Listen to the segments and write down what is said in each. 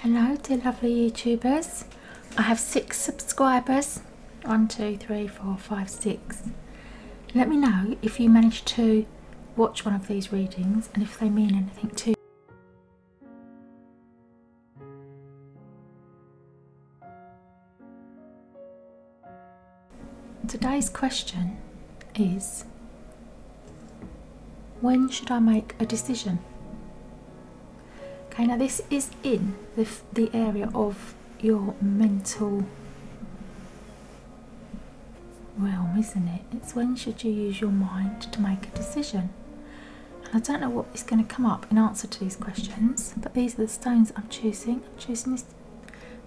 Hello dear lovely YouTubers. I have 6 subscribers. 1, 2, 3, 4, 5, 6. Let me know if you managed to watch one of these readings and if they mean anything to you. Today's question is, when should I make a decision? Okay, now this is in the area of your mental realm, isn't it? It's when should you use your mind to make a decision? And I don't know what is going to come up in answer to these questions, but these are the stones I'm choosing. I'm choosing this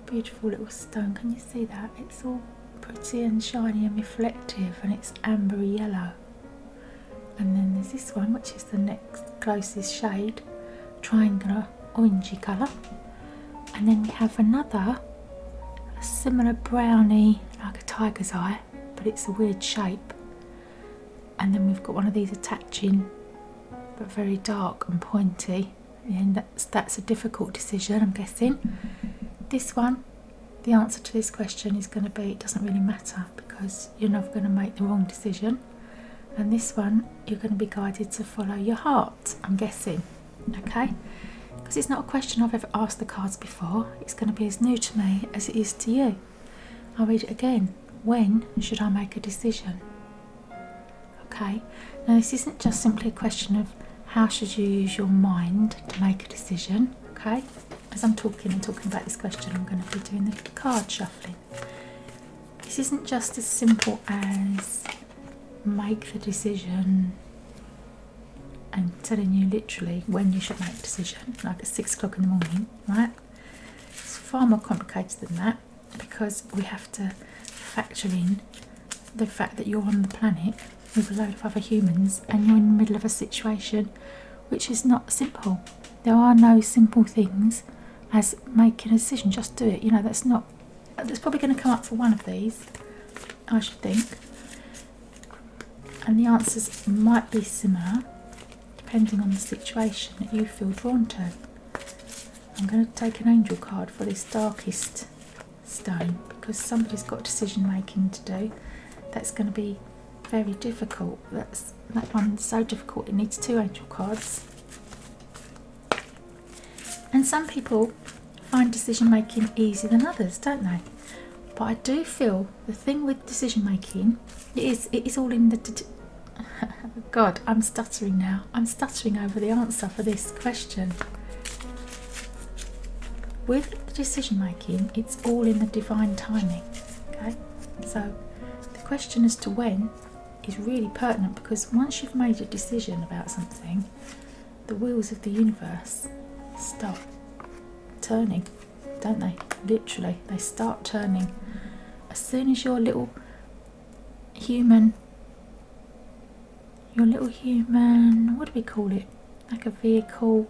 beautiful little stone. Can you see that? It's all pretty and shiny and reflective, and it's ambery yellow. And then there's this one, which is the next closest shade, triangular orangey colour. And then we have another, a similar brownie, like a tiger's eye, but it's a weird shape. And then we've got one of these attaching, but very dark and pointy. And that's a difficult decision, I'm guessing. This one, the answer to this question is going to be, it doesn't really matter, because you're never going to make the wrong decision. And this one, you're going to be guided to follow your heart, I'm guessing. Okay? Because it's not a question I've ever asked the cards before. It's going to be as new to me as it is to you. I'll read it again. When should I make a decision? Okay? Now this isn't just simply a question of how should you use your mind to make a decision. Okay? As I'm talking about this question, I'm going to be doing the card shuffling. This isn't just as simple as make the decision and telling you literally when you should make a decision, like at 6 o'clock in the morning, right? It's far more complicated than that, because we have to factor in the fact that you're on the planet with a load of other humans and you're in the middle of a situation which is not simple. There are no simple things as making a decision. Just do it. You know, that's probably going to come up for one of these, I should think. And the answers might be similar depending on the situation that you feel drawn to. I'm going to take an angel card for this darkest stone, because somebody's got decision making to do that's going to be very difficult. That one's so difficult it needs 2 angel cards. And some people find decision making easier than others, don't they? But I do feel the thing with decision making, it is all in the God, I'm stuttering now. I'm stuttering over the answer for this question. With the decision making, it's all in the divine timing. Okay? So the question as to when is really pertinent, because once you've made a decision about something, the wheels of the universe start turning, don't they? Literally, they start turning. As soon as your little human, what do we call it? Like a vehicle,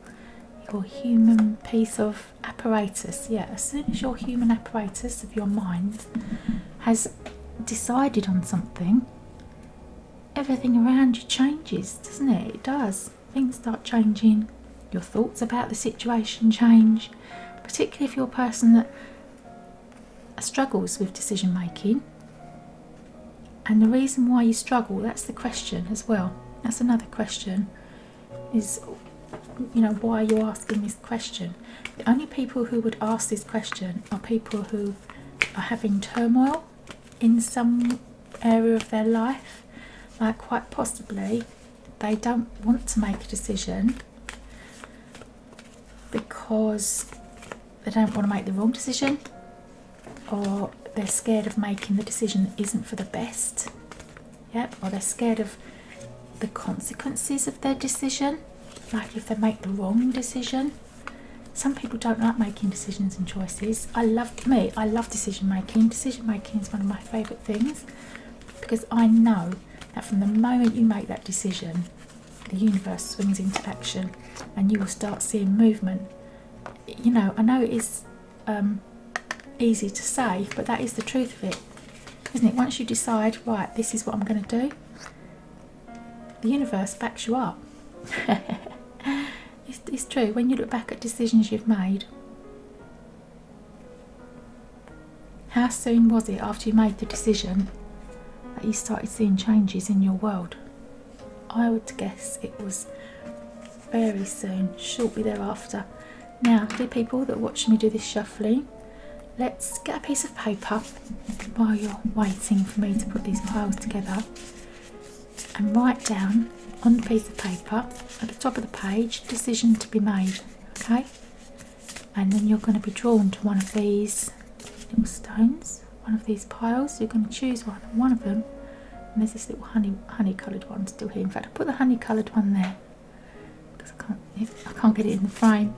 your human piece of apparatus. Yeah, as soon as your human apparatus of your mind has decided on something, everything around you changes, doesn't it? It does. Things start changing. Your thoughts about the situation change, particularly if you're a person that struggles with decision making. And the reason why you struggle, that's the question as well. That's another question, is, you know, why are you asking this question? The only people who would ask this question are people who are having turmoil in some area of their life. Like, quite possibly they don't want to make a decision because they don't want to make the wrong decision, or they're scared of making the decision that isn't for the best. Yep, or they're scared of the consequences of their decision, like if they make the wrong decision. Some people don't like making decisions and choices. I love decision making. Decision making is one of my favourite things, because I know that from the moment you make that decision, the universe swings into action and you will start seeing movement. You know, I know it is easy to say, but that is the truth of it, isn't it? Once you decide, right, this is what I'm going to do, the universe backs you up. It's true. When you look back at decisions you've made, How soon was it after you made the decision that you started seeing changes in your world? I would guess it was very soon, shortly thereafter. Now, dear people that watch me do this shuffling, let's get a piece of paper while you're waiting for me to put these piles together, and write down on the piece of paper at the top of the page, decision to be made, okay? And then you're going to be drawn to one of these little stones, one of these piles. You're going to choose one of them, and there's this little honey coloured one still here. In fact, I'll put the honey coloured one there because I can't get it in the frame.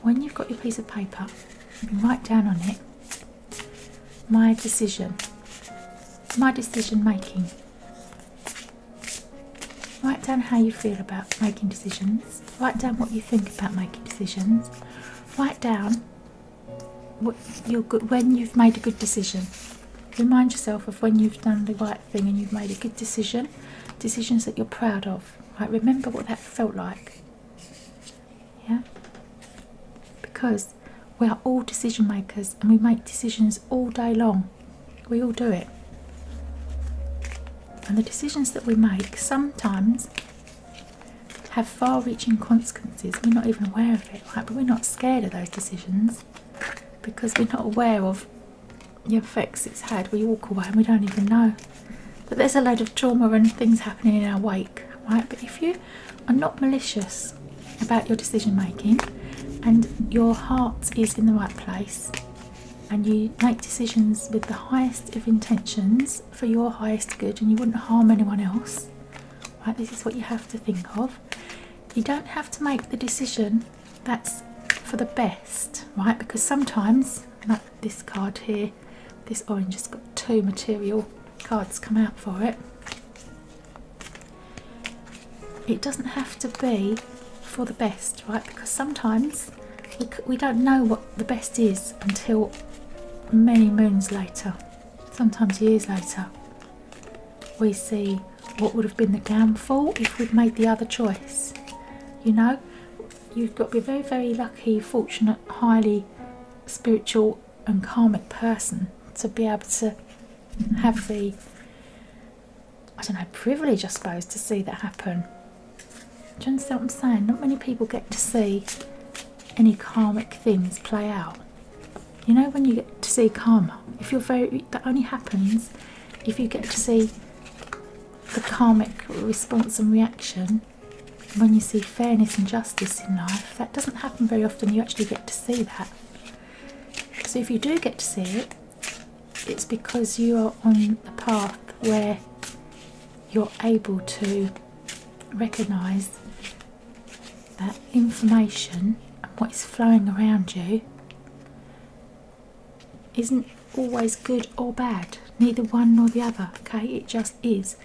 When you've got your piece of paper, write down on it, my decision making. Write down how you feel about making decisions. Write down what you think about making decisions. Write down what when you've made a good decision. Remind yourself of when you've done the right thing and you've made a good decision. Decisions that you're proud of. Right? Remember what that felt like. Yeah? Because we are all decision makers and we make decisions all day long. We all do it. And the decisions that we make sometimes have far-reaching consequences. We're not even aware of it, right? But we're not scared of those decisions because we're not aware of the effects it's had. We walk away and we don't even know that there's a load of trauma and things happening in our wake, right? But if you are not malicious about your decision making and your heart is in the right place, and you make decisions with the highest of intentions for your highest good, and you wouldn't harm anyone else, right? This is what you have to think of. You don't have to make the decision that's for the best, right? Because sometimes, like this card here, this orange has got two material cards come out for it. It doesn't have to be for the best, right? Because sometimes we don't know what the best is until many moons later, sometimes years later. We see what would have been the downfall if we'd made the other choice. You know, you've got to be a very, very lucky, fortunate, highly spiritual and karmic person to be able to have the, I don't know, privilege, I suppose, to see that happen. Do you understand what I'm saying? Not many people get to see any karmic things play out. You know, when you get to see karma, that only happens if you get to see the karmic response and reaction when you see fairness and justice in life. That doesn't happen very often. You actually get to see that. So if you do get to see it, it's because you are on a path where you're able to recognise that information and what is flowing around you isn't always good or bad, neither one nor the other, okay? It just is.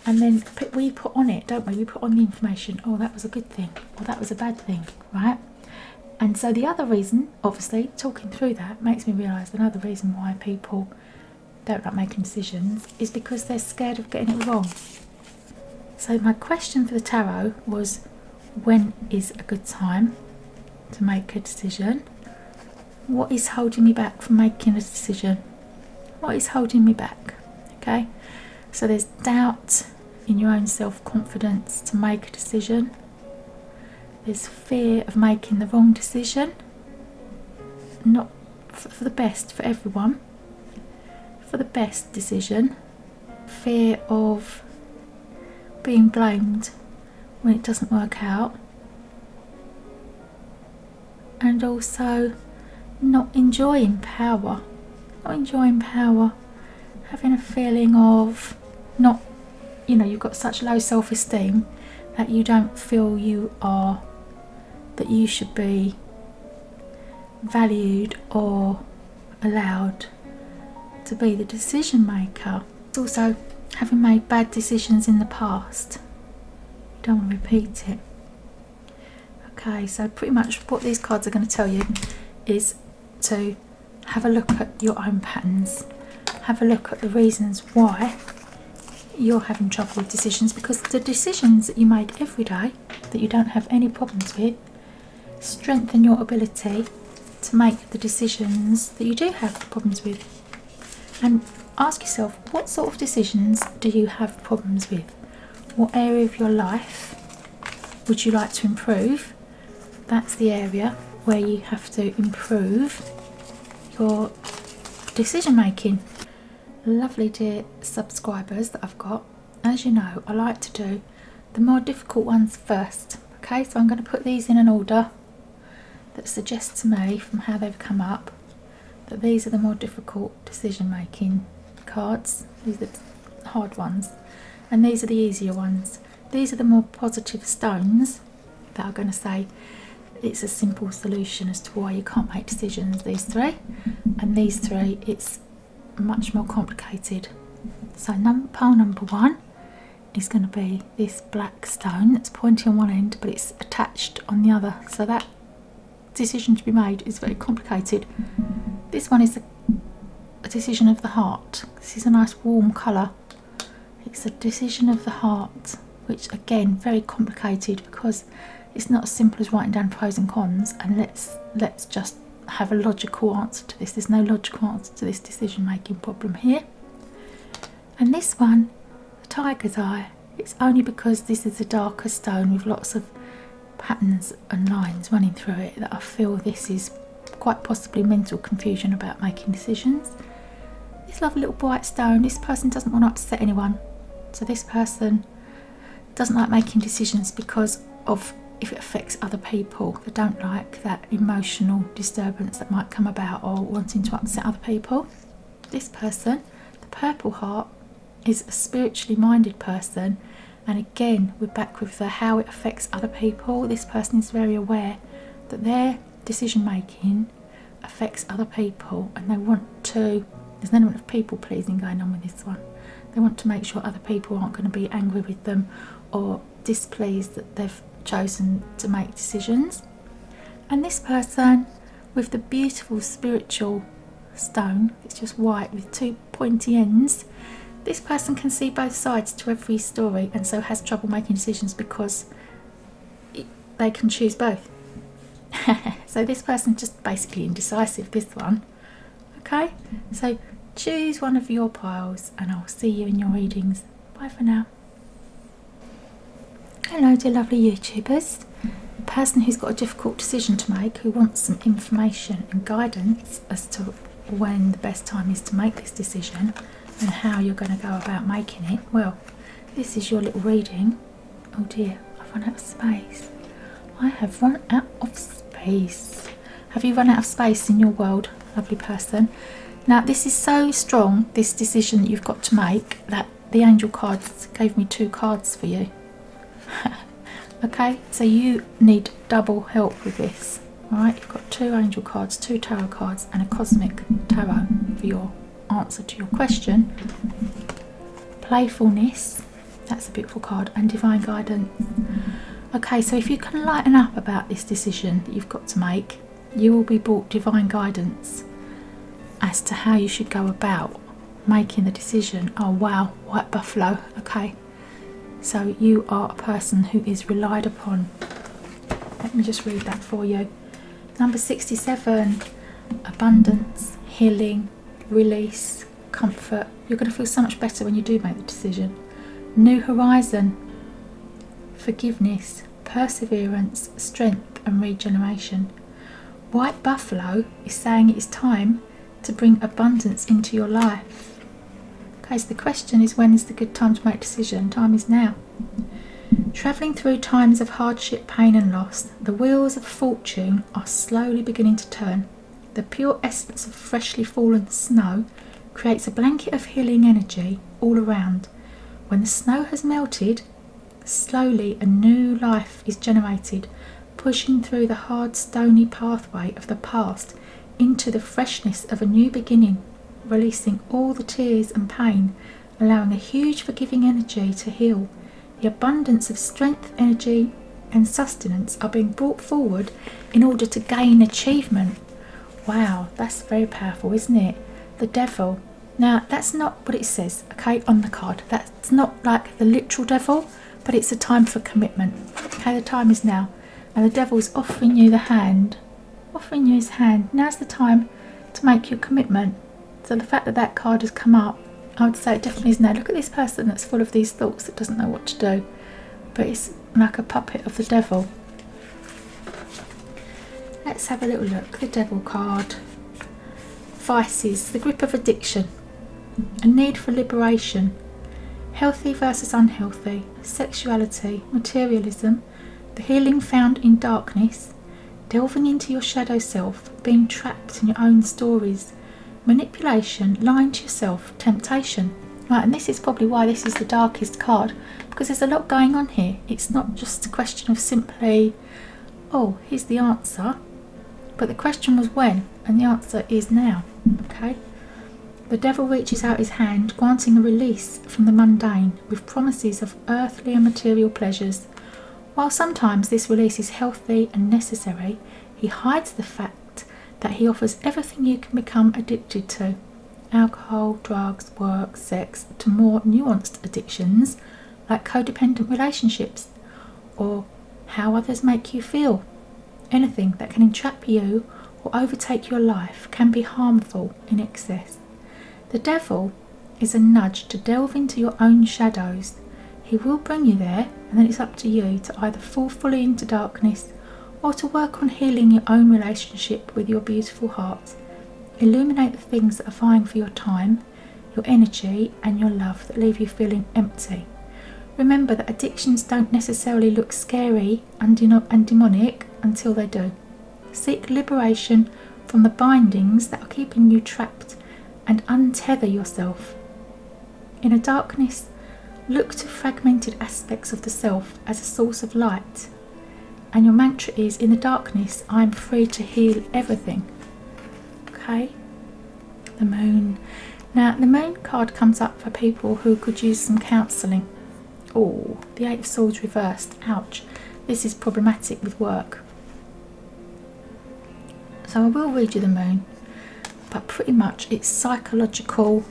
And then we put on it, don't we? We put on the information, oh, that was a good thing, or that was a bad thing, right? And so the other reason, obviously, talking through that makes me realise another reason why people don't like making decisions is because they're scared of getting it wrong. So my question for the tarot was, when is a good time to make a decision? What is holding me back from making a decision? What is holding me back? Okay, so there's doubt in your own self-confidence to make a decision. There's fear of making the wrong decision, not for the best for everyone, for the best decision. Fear of being blamed when it doesn't work out, and also not enjoying power, having a feeling of not, you've got such low self-esteem that you don't feel that you should be valued or allowed to be the decision maker. It's also having made bad decisions in the past. You don't want to repeat it. Okay, so pretty much what these cards are going to tell you is to have a look at your own patterns, have a look at the reasons why you're having trouble with decisions, because the decisions that you make every day that you don't have any problems with strengthen your ability to make the decisions that you do have problems with. And ask yourself, what sort of decisions do you have problems with? What area of your life would you like to improve? That's the area where you have to improve your decision making. Lovely dear subscribers that I've got, as you know, I like to do the more difficult ones first. Okay, so I'm going to put these in an order that suggests to me from how they've come up that these are the more difficult decision making cards. These are the hard ones, and these are the easier ones. These are the more positive stones that are going to say it's a simple solution as to why you can't make decisions, these three. And these three, it's much more complicated. So pile number one is going to be this black stone that's pointing on one end but it's attached on the other, so that decision to be made is very complicated. This one is a decision of the heart. This is a nice warm colour. It's a decision of the heart, which again very complicated because it's not as simple as writing down pros and cons and let's just have a logical answer to this. There's no logical answer to this decision making problem here. And this one, the tiger's eye, it's only because this is a darker stone with lots of patterns and lines running through it that I feel this is quite possibly mental confusion about making decisions. This lovely little bright stone, this person doesn't want to upset anyone, so this person doesn't like making decisions because of if it affects other people. They don't like that emotional disturbance that might come about or wanting to upset other people. This person, the purple heart, is a spiritually minded person, and again we're back with the how it affects other people. This person is very aware that their decision making affects other people and they want to, there's an element of people pleasing going on with this one. They want to make sure other people aren't going to be angry with them or displeased that they've chosen to make decisions. And this person with the beautiful spiritual stone, it's just white with two pointy ends, this person can see both sides to every story and so has trouble making decisions because they can choose both. So this person's just basically indecisive, this one. Okay, so choose one of your piles and I'll see you in your readings. Bye for now. Hello dear lovely YouTubers. A person who's got a difficult decision to make, who wants some information and guidance as to when the best time is to make this decision and how you're going to go about making it. Well, this is your little reading. Oh dear, I've run out of space. I have run out of space. Have you run out of space in your world, lovely person? Now this is so strong, this decision that you've got to make, that the angel cards gave me 2 cards for you. Okay, so you need double help with this. Alright, you've got 2 angel cards, 2 tarot cards and a cosmic tarot for your answer to your question. Playfulness, that's a beautiful card, and divine guidance. Okay, so if you can lighten up about this decision that you've got to make, you will be brought divine guidance as to how you should go about making the decision. Oh wow, white buffalo. Okay, so you are a person who is relied upon. Let me just read that for you. Number 67, abundance, healing, release, comfort. You're going to feel so much better when you do make the decision. New horizon, forgiveness, perseverance, strength and regeneration. White buffalo is saying it is time to bring abundance into your life. Okay, so the question is, when is the good time to make a decision? Time is now. Travelling through times of hardship, pain and loss, the wheels of fortune are slowly beginning to turn. The pure essence of freshly fallen snow creates a blanket of healing energy all around. When the snow has melted, slowly a new life is generated, pushing through the hard stony pathway of the past into the freshness of a new beginning, releasing all the tears and pain, allowing a huge forgiving energy to heal. The abundance of strength, energy and sustenance are being brought forward in order to gain achievement. Wow, that's very powerful, isn't it? The devil. Now, that's not what it says, okay, on the card. That's not like the literal devil, but it's a time for commitment. Okay, the time is now. And the devil's offering you the hand offering you his hand. Now's the time to make your commitment. So the fact that that card has come up, I would say it definitely is now. Look at this person that's full of these thoughts that doesn't know what to do, but it's like a puppet of the devil. Let's have a little look. The Devil card. Vices, the grip of addiction, a need for liberation, healthy versus unhealthy, sexuality, materialism, the healing found in darkness, delving into your shadow self, being trapped in your own stories, manipulation, lying to yourself, temptation. Right, and this is probably why this is the darkest card, because there's a lot going on here. It's not just a question of simply, oh, here's the answer, but the question was when, and the answer is now. Okay, the devil reaches out his hand, granting a release from the mundane with promises of earthly and material pleasures. While sometimes this release is healthy and necessary, he hides the fact that he offers everything you can become addicted to: alcohol, drugs, work, sex, to more nuanced addictions like codependent relationships or how others make you feel. Anything that can entrap you or overtake your life can be harmful in excess. The devil is a nudge to delve into your own shadows. He will bring you there, and then it's up to you to either fall fully into darkness or to work on healing your own relationship with your beautiful heart. Illuminate the things that are vying for your time, your energy and your love that leave you feeling empty. Remember that addictions don't necessarily look scary and demonic until they do. Seek liberation from the bindings that are keeping you trapped and untether yourself. In a darkness, look to fragmented aspects of the self as a source of light. And your mantra is, in the darkness, I am free to heal everything. Okay? The Moon. Now, the Moon card comes up for people who could use some counselling. Oh, the Eight of Swords reversed. Ouch. This is problematic with work. So I will read you the Moon, but pretty much it's psychological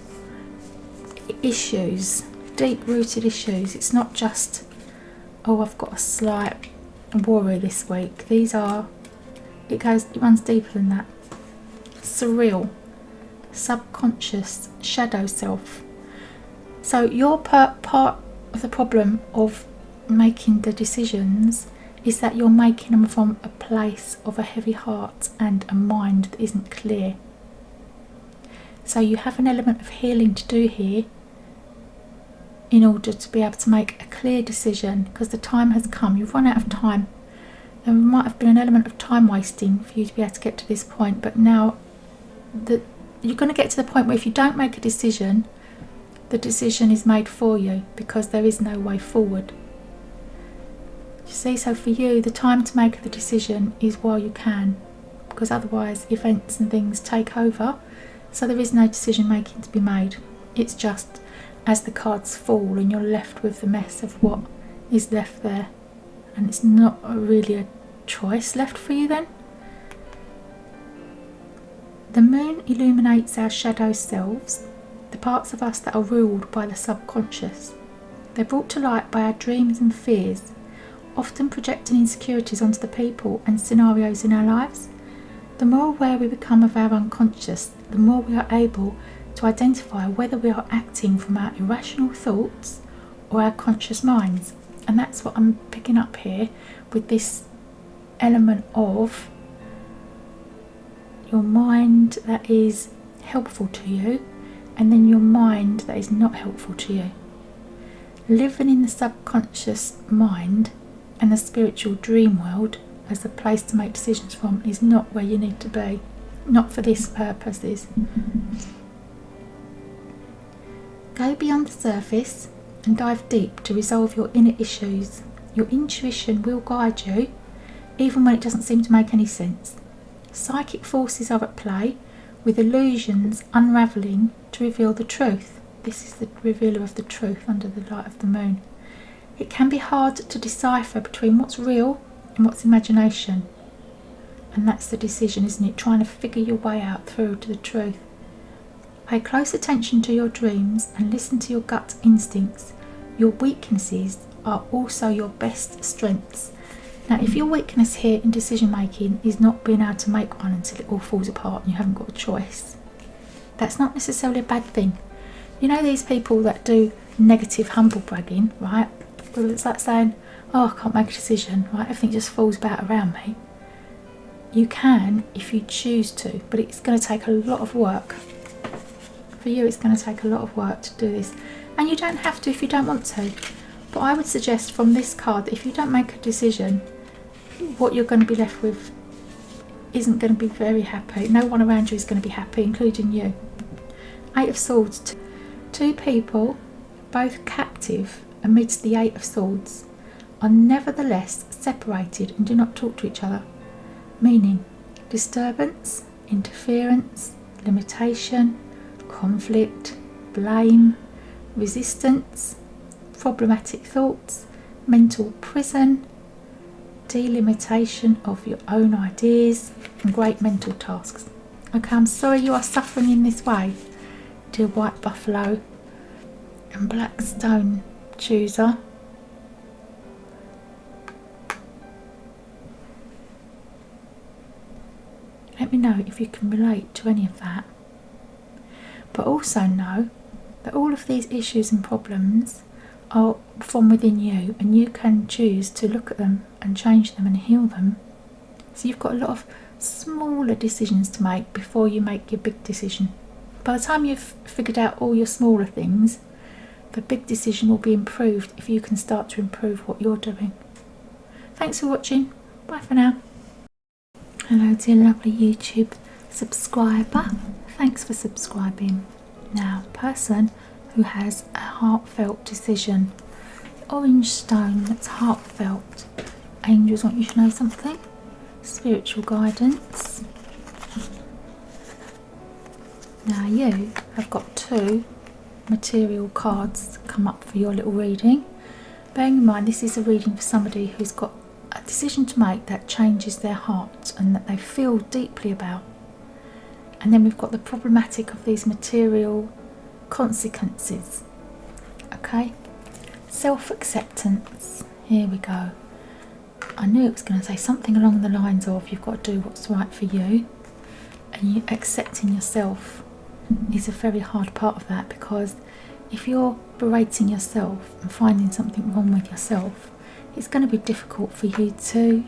issues, deep-rooted issues. It's not just, oh, I've got a slight worry this week. It runs deeper than that. Surreal, subconscious, shadow self. So your part of the problem of making the decisions is that you're making them from a place of a heavy heart and a mind that isn't clear. So you have an element of healing to do here in order to be able to make a clear decision, because the time has come. You've run out of time. There might have been an element of time wasting for you to be able to get to this point, but now you're going to get to the point where if you don't make a decision, the decision is made for you because there is no way forward. You see, so for you, the time to make the decision is while you can, because otherwise events and things take over, so there is no decision making to be made. It's just as the cards fall and you're left with the mess of what is left there, and it's not really a choice left for you then. The Moon illuminates our shadow selves, the parts of us that are ruled by the subconscious. They're brought to light by our dreams and fears, often projecting insecurities onto the people and scenarios in our lives. The more aware we become of our unconscious, the more we are able to identify whether we are acting from our irrational thoughts or our conscious minds. And that's what I'm picking up here with this element of your mind that is helpful to you, and then your mind that is not helpful to you. Living in the subconscious mind and the spiritual dream world as the place to make decisions from is not where you need to be. Not for this purposes. Go beyond the surface and dive deep to resolve your inner issues. Your intuition will guide you, even when it doesn't seem to make any sense. Psychic forces are at play, with illusions unravelling to reveal the truth. This is the revealer of the truth under the light of the moon. It can be hard to decipher between what's real and what's imagination. And that's the decision, isn't it? Trying to figure your way out through to the truth. Pay close attention to your dreams and listen to your gut instincts. Your weaknesses are also your best strengths. Now, if your weakness here in decision making is not being able to make one until it all falls apart and you haven't got a choice, that's not necessarily a bad thing. You know, these people that do negative humble bragging, right? Well, it's like saying, oh, I can't make a decision, right? Everything just falls about around me. You can if you choose to, but it's going to take a lot of work. For you, it's going to take a lot of work to do this. And you don't have to if you don't want to. But I would suggest from this card that if you don't make a decision, what you're going to be left with isn't going to be very happy. No one around you is going to be happy, including you. Eight of Swords. Two people, both captive amidst the Eight of Swords, are nevertheless separated and do not talk to each other. Meaning disturbance, interference, limitation, conflict, blame, resistance, problematic thoughts, mental prison, delimitation of your own ideas, and great mental tasks. Okay, I'm sorry you are suffering in this way, dear White Buffalo and Black Stone chooser. Let me know if you can relate to any of that. But also know that all of these issues and problems are from within you, and you can choose to look at them and change them and heal them. So you've got a lot of smaller decisions to make before you make your big decision. By the time you've figured out all your smaller things, the big decision will be improved if you can start to improve what you're doing. Thanks for watching. Bye for now. Hello dear lovely YouTube subscriber. Thanks for subscribing. Now, person who has a heartfelt decision. Orange stone that's heartfelt. Angels want you to know something. Spiritual guidance. Now you have got two material cards come up for your little reading. Bearing in mind this is a reading for somebody who's got a decision to make that changes their heart and that they feel deeply about. And then we've got the problematic of these material consequences. Okay, self-acceptance. Here we go. I knew it was going to say something along the lines of you've got to do what's right for you, and you accepting yourself is a very hard part of that, because if you're berating yourself and finding something wrong with yourself, it's going to be difficult for you to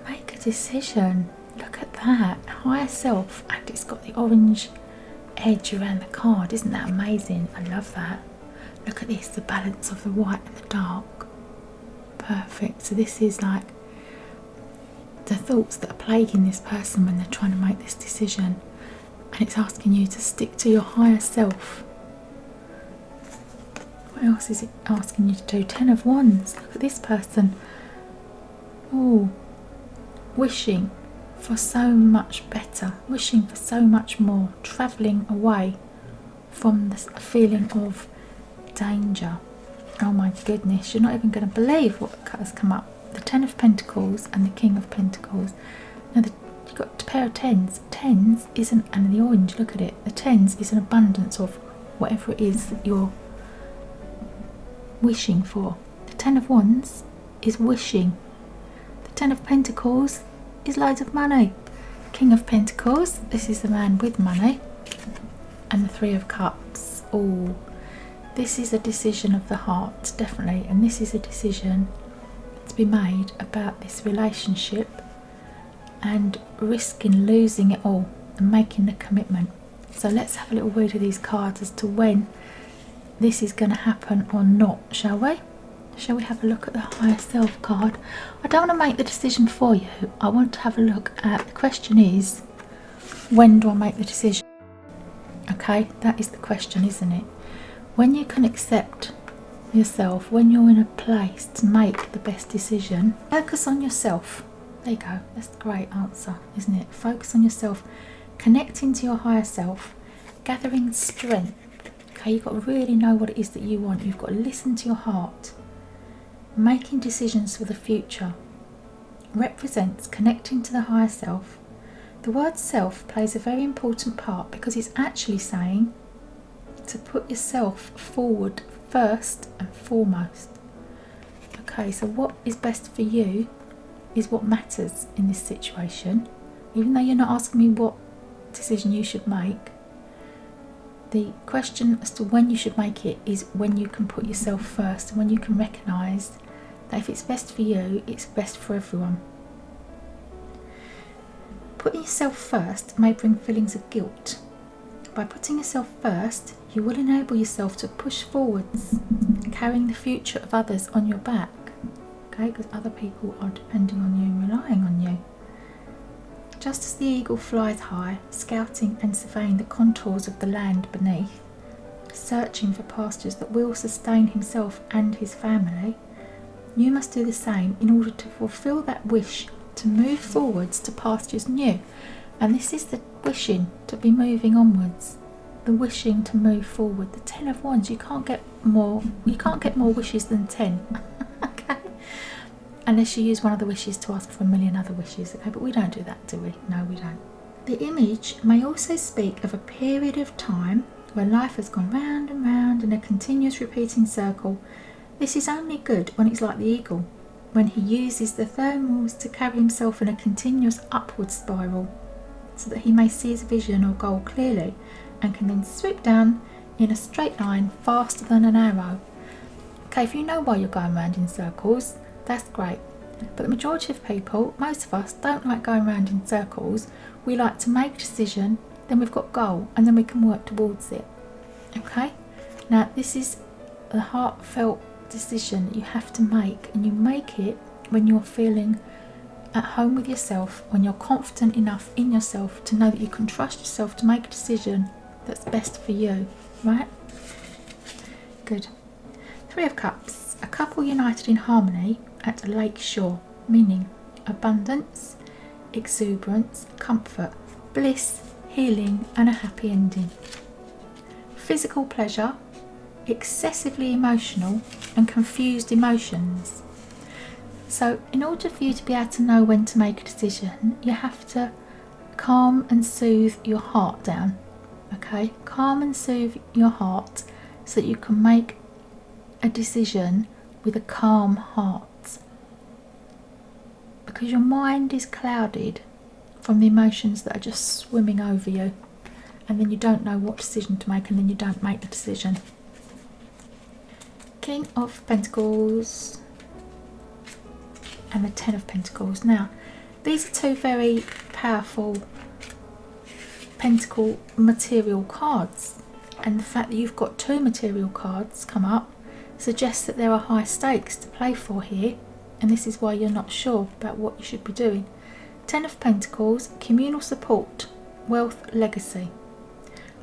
make a decision. Look at that, higher self, and it's got the orange edge around the card. Isn't that amazing? I love that. Look at this, the balance of the white and the dark. Perfect. So this is like the thoughts that are plaguing this person when they're trying to make this decision, and it's asking you to stick to your higher self. What else is it asking you to do? 10 of Wands. Look at this person. Oh, wishing for so much better, wishing for so much more, travelling away from the feeling of danger. Oh my goodness, you're not even going to believe what has come up. The 10 of Pentacles and the King of Pentacles. Now you've got a pair of tens. Tens isn't, and the orange, look at it. The tens is an abundance of whatever it is that you're wishing for. The 10 of Wands is wishing. The 10 of Pentacles is loads of money. King of Pentacles, this is the man with money. And the 3 of Cups. Oh, this is a decision of the heart, definitely, and this is a decision to be made about this relationship and risking losing it all and making the commitment. So let's have a little read of these cards as to when this is going to happen or not, shall we? Shall we have a look at the higher self card? I don't want to make the decision for you. I want to have a look at, the question is, when do I make the decision? Okay, that is the question, isn't it? When you can accept yourself, when you're in a place to make the best decision, focus on yourself. There you go, that's the great answer, isn't it? Focus on yourself, connecting to your higher self, gathering strength. Okay, you've got to really know what it is that you want. You've got to listen to your heart. Making decisions for the future represents connecting to the higher self. The word self plays a very important part because it's actually saying to put yourself forward first and foremost. Okay, so what is best for you is what matters in this situation. Even though you're not asking me what decision you should make, the question as to when you should make it is when you can put yourself first, and when you can recognise that if it's best for you, it's best for everyone. Putting yourself first may bring feelings of guilt. By putting yourself first, you will enable yourself to push forwards, carrying the future of others on your back, okay, because other people are depending on you and relying on you. Just as the eagle flies high, scouting and surveying the contours of the land beneath, searching for pastures that will sustain himself and his family, you must do the same in order to fulfill that wish to move forwards to pastures new. And this is the wishing to be moving onwards, the wishing to move forward. The 10 of Wands, you can't get more wishes than 10. Okay? Unless you use one of the wishes to ask for a million other wishes, okay? But we don't do that, do we? No, we don't. The image may also speak of a period of time where life has gone round and round in a continuous repeating circle. This is only good when it's like the eagle, when he uses the thermals to carry himself in a continuous upward spiral, so that he may see his vision or goal clearly and can then swoop down in a straight line faster than an arrow. Okay, if you know why you're going round in circles, that's great. But the majority of people, most of us, don't like going round in circles. We like to make a decision, then we've got a goal, and then we can work towards it. Okay? Now, this is a heartfelt decision that you have to make, and you make it when you're feeling at home with yourself, when you're confident enough in yourself to know that you can trust yourself to make a decision that's best for you, right? Good. 3 of Cups, a couple united in harmony at a lake shore, meaning abundance, exuberance, comfort, bliss, healing, and a happy ending. Physical pleasure, excessively emotional and confused emotions. So in order for you to be able to know when to make a decision, you have to calm and soothe your heart down. Okay, calm and soothe your heart so that you can make a decision with a calm heart, because your mind is clouded from the emotions that are just swimming over you, and then you don't know what decision to make, and then you don't make the decision. King of Pentacles and the 10 of Pentacles. Now, these are 2 very powerful Pentacle material cards, and the fact that you've got 2 material cards come up suggests that there are high stakes to play for here, and this is why you're not sure about what you should be doing. 10 of Pentacles, communal support, wealth, legacy,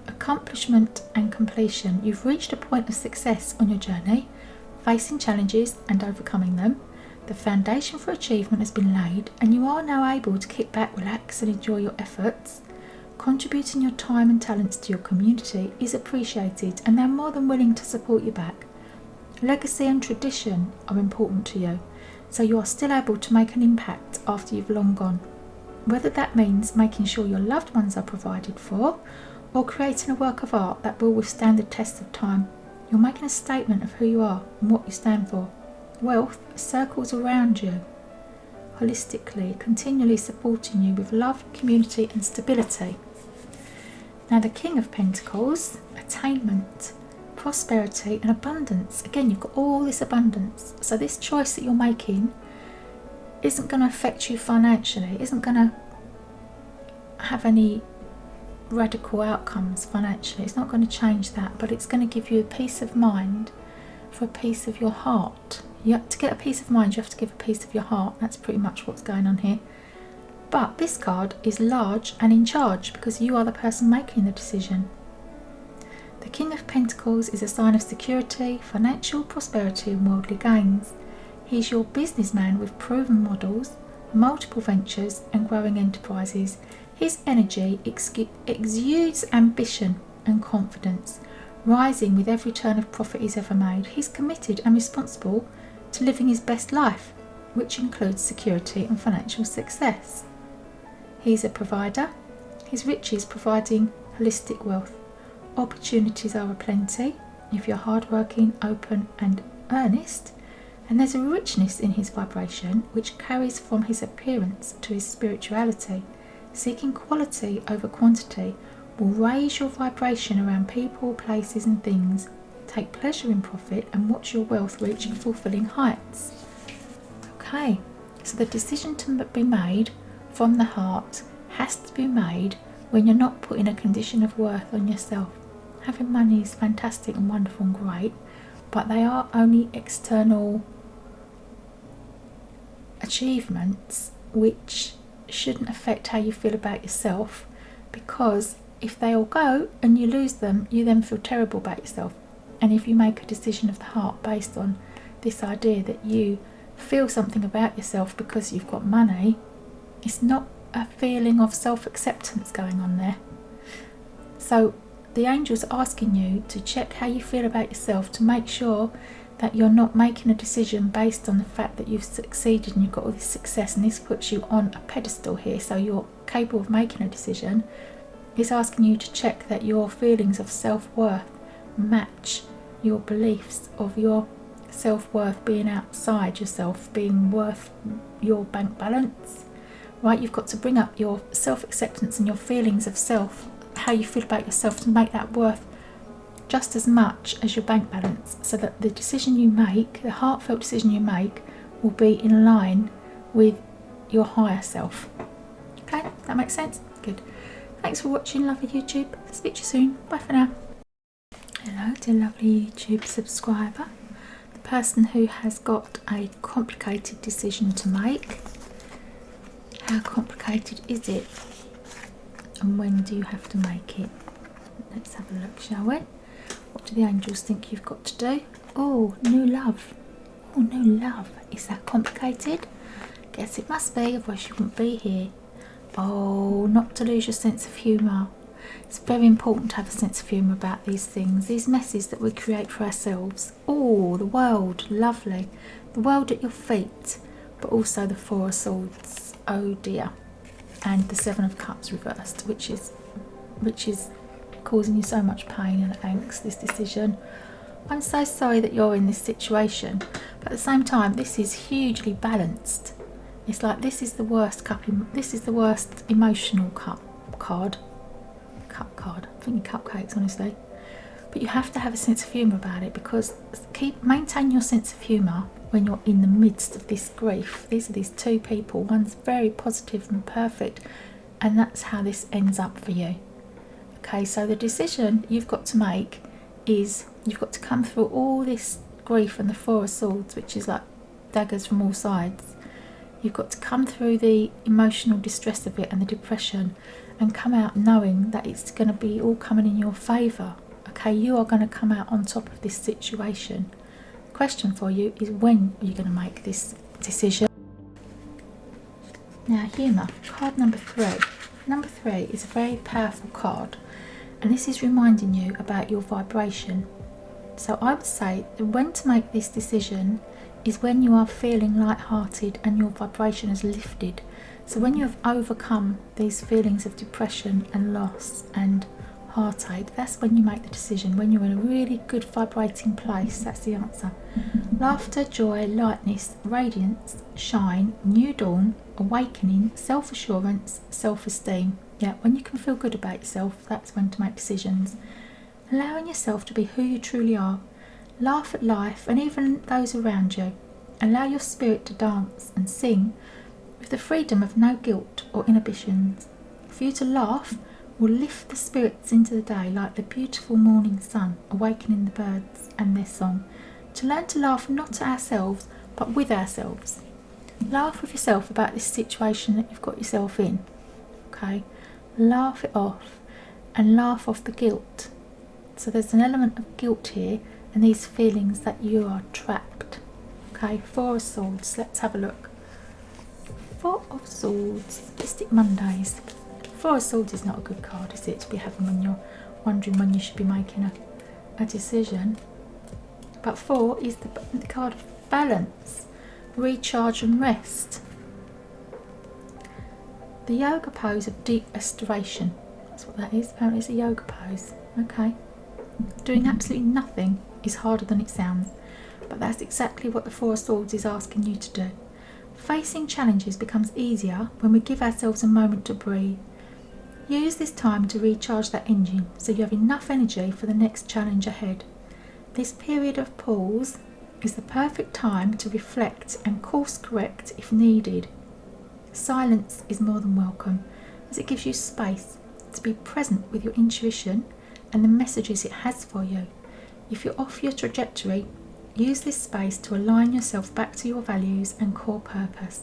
accomplishment and completion. You've reached a point of success on your journey, facing challenges and overcoming them. The foundation for achievement has been laid, and you are now able to kick back, relax and enjoy your efforts. Contributing your time and talents to your community is appreciated, and they're more than willing to support you back. Legacy and tradition are important to you, so you are still able to make an impact after you've long gone. Whether that means making sure your loved ones are provided for, or creating a work of art that will withstand the test of time, you're making a statement of who you are and what you stand for. Wealth circles around you, holistically, continually supporting you with love, community and stability. Now the King of Pentacles, attainment, prosperity and abundance. Again, you've got all this abundance. So this choice that you're making isn't going to affect you financially, isn't going to have any radical outcomes financially. It's not going to change that, but it's going to give you a peace of mind for a piece of your heart. To get a peace of mind, you have to give a piece of your heart. That's pretty much what's going on here. But this card is large and in charge, because you are the person making the decision. The King of Pentacles is a sign of security, financial prosperity and worldly gains. He's your businessman with proven models, multiple ventures and growing enterprises. His energy exudes ambition and confidence, rising with every turn of profit he's ever made. He's committed and responsible to living his best life, which includes security and financial success. He's a provider, his riches providing holistic wealth. Opportunities are aplenty if you're hardworking, open and earnest, And there's a richness in his vibration which carries from his appearance to his spirituality. Seeking quality over quantity will raise your vibration around people, places and things. Take pleasure in profit and watch your wealth reaching fulfilling heights. Okay, so the decision to be made from the heart has to be made when you're not putting a condition of worth on yourself. Having money is fantastic and wonderful and great, but they are only external achievements which shouldn't affect how you feel about yourself, because if they all go and you lose them, you then feel terrible about yourself. And if you make a decision of the heart based on this idea that you feel something about yourself because you've got money, it's not a feeling of self-acceptance going on there. So the angels are asking you to check how you feel about yourself, to make sure that you're not making a decision based on the fact that you've succeeded and you've got all this success and this puts you on a pedestal here, so you're capable of making a decision. It's asking you to check that your feelings of self-worth match your beliefs of your self-worth being outside yourself, being worth your bank balance. Right, you've got to bring up your self-acceptance and your feelings of self, how you feel about yourself, to make that worth just as much as your bank balance, so that the decision you make, the heartfelt decision you make, will be in line with your higher self. Okay, that makes sense? Good. Thanks for watching, lovely YouTube. Speak to you soon. Bye for now. Hello, dear lovely YouTube subscriber. The person who has got a complicated decision to make. How complicated is it? And when do you have to make it? Let's have a look, shall we? What do the angels think you've got to do? Oh, new love. Oh, new love. Is that complicated? Guess it must be, otherwise you wouldn't be here. Oh, not to lose your sense of humour. It's very important to have a sense of humour about these things, these messes that we create for ourselves. Oh, the world, lovely. The world at your feet, but also the Four of Swords. Oh dear. And the Seven of Cups reversed, which is causing you so much pain and angst, this decision. I'm so sorry that you're in this situation, but at the same time this is hugely balanced. It's like this is the worst this is the worst emotional cup card. I'm thinking cupcakes, honestly. But you have to have a sense of humour about it, because maintain your sense of humour when you're in the midst of this grief. These are these two people, one's very positive and perfect, and that's how this ends up for you. Okay, so the decision you've got to make is you've got to come through all this grief and the Four of Swords, which is like daggers from all sides. You've got to come through the emotional distress of it and the depression, and come out knowing that it's going to be all coming in your favour. Okay, you are going to come out on top of this situation. The question for you is, when are you going to make this decision? Now, humour, card number 3. Number 3 is a very powerful card, and this is reminding you about your vibration. So I would say that when to make this decision is when you are feeling light-hearted and your vibration has lifted. So when you have overcome these feelings of depression and loss and heartache, that's when you make the decision. When you're in a really good vibrating place, that's the answer. Laughter, joy, lightness, radiance, shine, new dawn, awakening, self-assurance, self-esteem. Yeah, when you can feel good about yourself, that's when to make decisions. Allowing yourself to be who you truly are. Laugh at life and even those around you. Allow your spirit to dance and sing with the freedom of no guilt or inhibitions. For you to laugh will lift the spirits into the day like the beautiful morning sun, awakening the birds and their song. To learn to laugh not at ourselves, but with ourselves. Laugh with yourself about this situation that you've got yourself in. Okay? Laugh it off and laugh off the guilt. So there's an element of guilt here and these feelings that you are trapped. Okay, Four of Swords. Let's have a look. Four of Swords. Mystic Mondays. Four of Swords is not a good card, is it, to be having when you're wondering when you should be making a decision. But 4 is the card of balance, recharge and rest. The yoga pose of deep restoration. That's what that is. Apparently it's a yoga pose. Okay. Doing absolutely nothing is harder than it sounds. but that's exactly what the Four of Swords is asking you to do. Facing challenges becomes easier when we give ourselves a moment to breathe. Use this time to recharge that engine so you have enough energy for the next challenge ahead. This period of pause is the perfect time to reflect and course correct if needed. Silence is more than welcome, as it gives you space to be present with your intuition and the messages it has for you. If you're off your trajectory, use this space to align yourself back to your values and core purpose.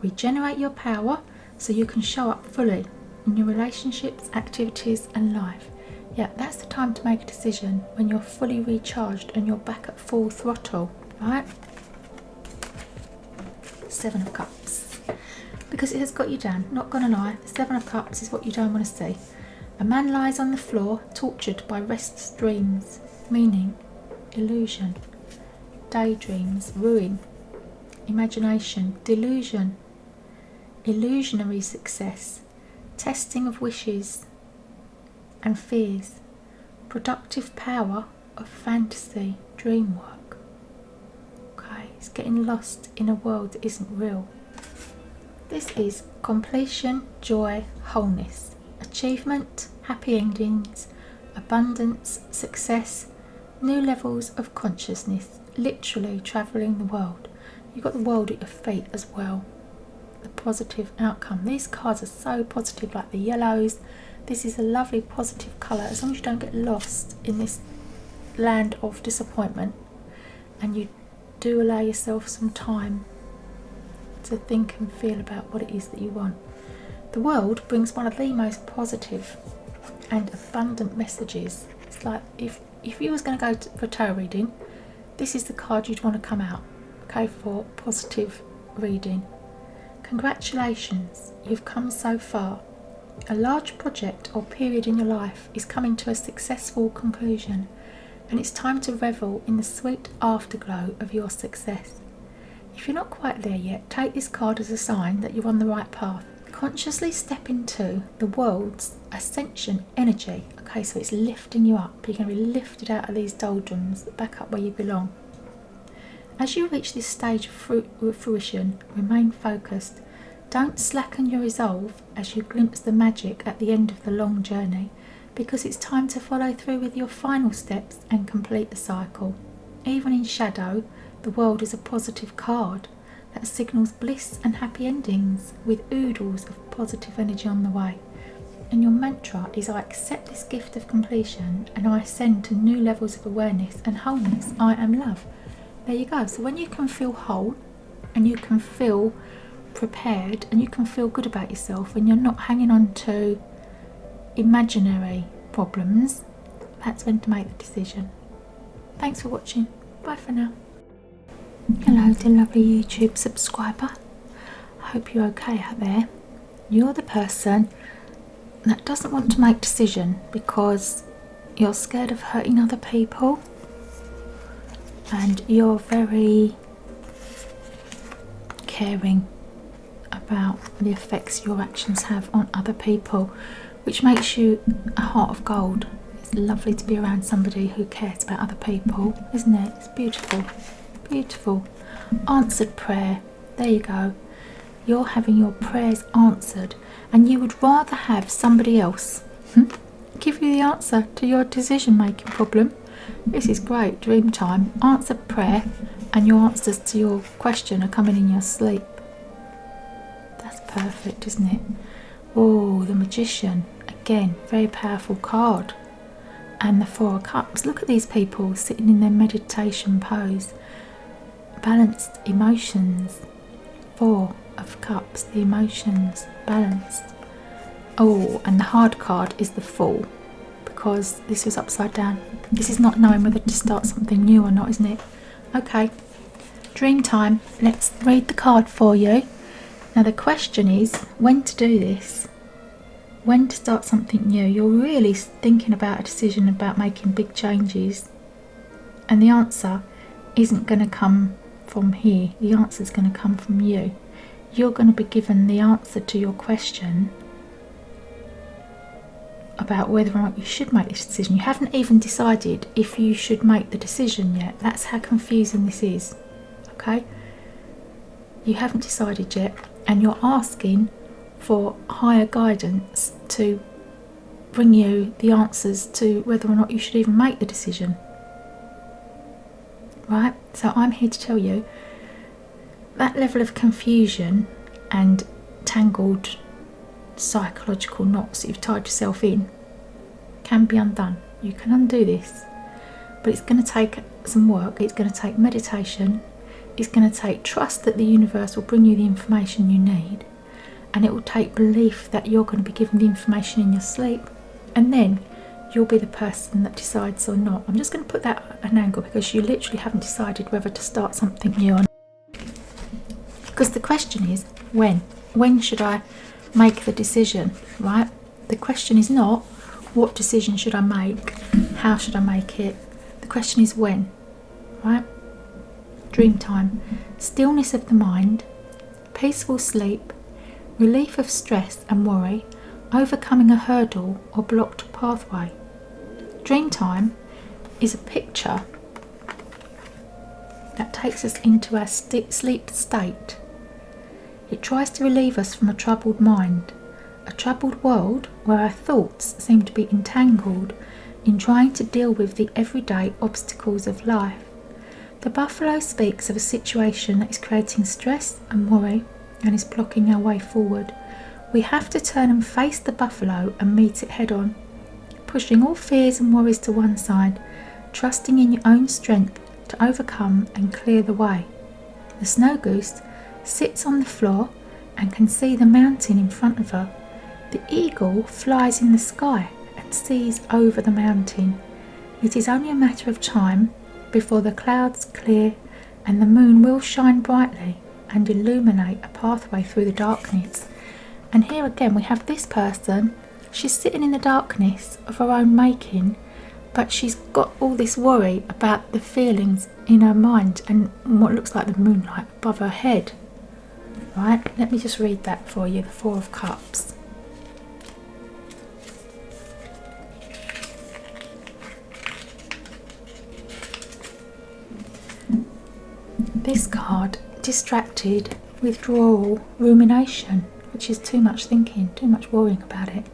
Regenerate your power so you can show up fully in your relationships, activities and life. Yeah, that's the time to make a decision, when you're fully recharged and you're back at full throttle, right? Seven of Cups. Because it has got you down, not gonna lie, the Seven of Cups is what you don't want to see. A man lies on the floor, tortured by restless dreams, meaning illusion, daydreams, ruin, imagination, delusion, illusionary success, testing of wishes and fears, productive power of fantasy, dream work. Okay, it's getting lost in a world that isn't real. This is completion, joy, wholeness, achievement, happy endings, abundance, success, new levels of consciousness, literally travelling the world. You've got the world at your feet as well. The positive outcome. These cards are so positive, like the yellows. This is a lovely positive colour, as long as you don't get lost in this land of disappointment and you do allow yourself some time to think and feel about what it is that you want. The world brings one of the most positive and abundant messages. It's like if you was going to go for a tarot reading, this is the card you'd want to come out, okay, for positive reading. Congratulations, you've come so far. A large project or period in your life is coming to a successful conclusion, and it's time to revel in the sweet afterglow of your success. If you're not quite there yet, take this card as a sign that you're on the right path. Consciously step into the world's ascension energy. Okay, so it's lifting you up. You're going to be lifted out of these doldrums, back up where you belong. As you reach this stage of fruition, remain focused. Don't slacken your resolve as you glimpse the magic at the end of the long journey, because it's time to follow through with your final steps and complete the cycle. Even in shadow, the world is a positive card that signals bliss and happy endings, with oodles of positive energy on the way. And your mantra is, I accept this gift of completion and I ascend to new levels of awareness and wholeness. I am love. There you go. So when you can feel whole and you can feel prepared and you can feel good about yourself and you're not hanging on to imaginary problems, that's when to make the decision. Thanks for watching. Bye for now. Hello dear lovely YouTube subscriber. I hope you're okay out there. You're the person that doesn't want to make a decision because you're scared of hurting other people, and you're very caring about the effects your actions have on other people, which makes you a heart of gold. It's lovely to be around somebody who cares about other people, isn't it? It's beautiful. Beautiful. Answered prayer. There you go. You're having your prayers answered, and you would rather have somebody else give you the answer to your decision making problem. This is great. Dream time. Answered prayer, and your answers to your question are coming in your sleep. That's perfect, isn't it? Oh, the Magician. Again, very powerful card. And the Four of Cups. Look at these people sitting in their meditation pose. Balanced emotions. Four of Cups, the emotions, balanced. Oh, and the hard card is the Fool, because this was upside down. This is not knowing whether to start something new or not, isn't it? Okay, dream time. Let's read the card for you. Now the question is when to do this, when to start something new. You're really thinking about a decision about making big changes, and the answer isn't going to come from here. The answer is going to come from you. You're going to be given the answer to your question about whether or not you should make this decision. You haven't even decided if you should make the decision yet. That's how confusing this is. Okay? You haven't decided yet, and you're asking for higher guidance to bring you the answers to whether or not you should even make the decision. Right? So I'm here to tell you that level of confusion and tangled psychological knots that you've tied yourself in can be undone. You can undo this, but it's going to take some work. It's going to take meditation. It's going to take trust that the universe will bring you the information you need, and it will take belief that you're going to be given the information in your sleep, and then you'll be the person that decides or not. I'm just going to put that at an angle because you literally haven't decided whether to start something new or not. Because the question is, when should I make the decision, right? The question is not what decision should I make, how should I make it. The question is when, right? Dream time, stillness of the mind, peaceful sleep, relief of stress and worry, overcoming a hurdle or blocked pathway. Dream time is a picture that takes us into our sleep state. It tries to relieve us from a troubled mind, a troubled world where our thoughts seem to be entangled in trying to deal with the everyday obstacles of life. The buffalo speaks of a situation that is creating stress and worry and is blocking our way forward. We have to turn and face the buffalo and meet it head on, pushing all fears and worries to one side, trusting in your own strength to overcome and clear the way. The snow goose sits on the floor and can see the mountain in front of her. The eagle flies in the sky and sees over the mountain. It is only a matter of time before the clouds clear and the moon will shine brightly and illuminate a pathway through the darkness. And here again we have this person. She's sitting in the darkness of her own making, but she's got all this worry about the feelings in her mind and what looks like the moonlight above her head. Right, let me just read that for you, the Four of Cups. This card, distracted, withdrawal, rumination, which is too much thinking, too much worrying about it.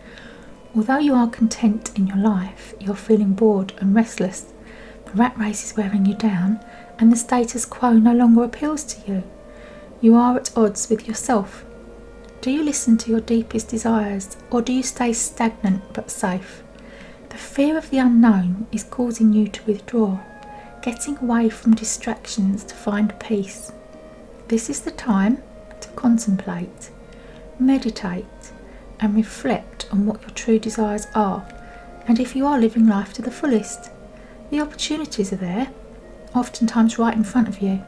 Although you are content in your life, you're feeling bored and restless. The rat race is wearing you down and the status quo no longer appeals to you. You are at odds with yourself. Do you listen to your deepest desires, or do you stay stagnant but safe? The fear of the unknown is causing you to withdraw, getting away from distractions to find peace. This is the time to contemplate, meditate, and reflect on what your true desires are, and if you are living life to the fullest. The opportunities are there, oftentimes right in front of you.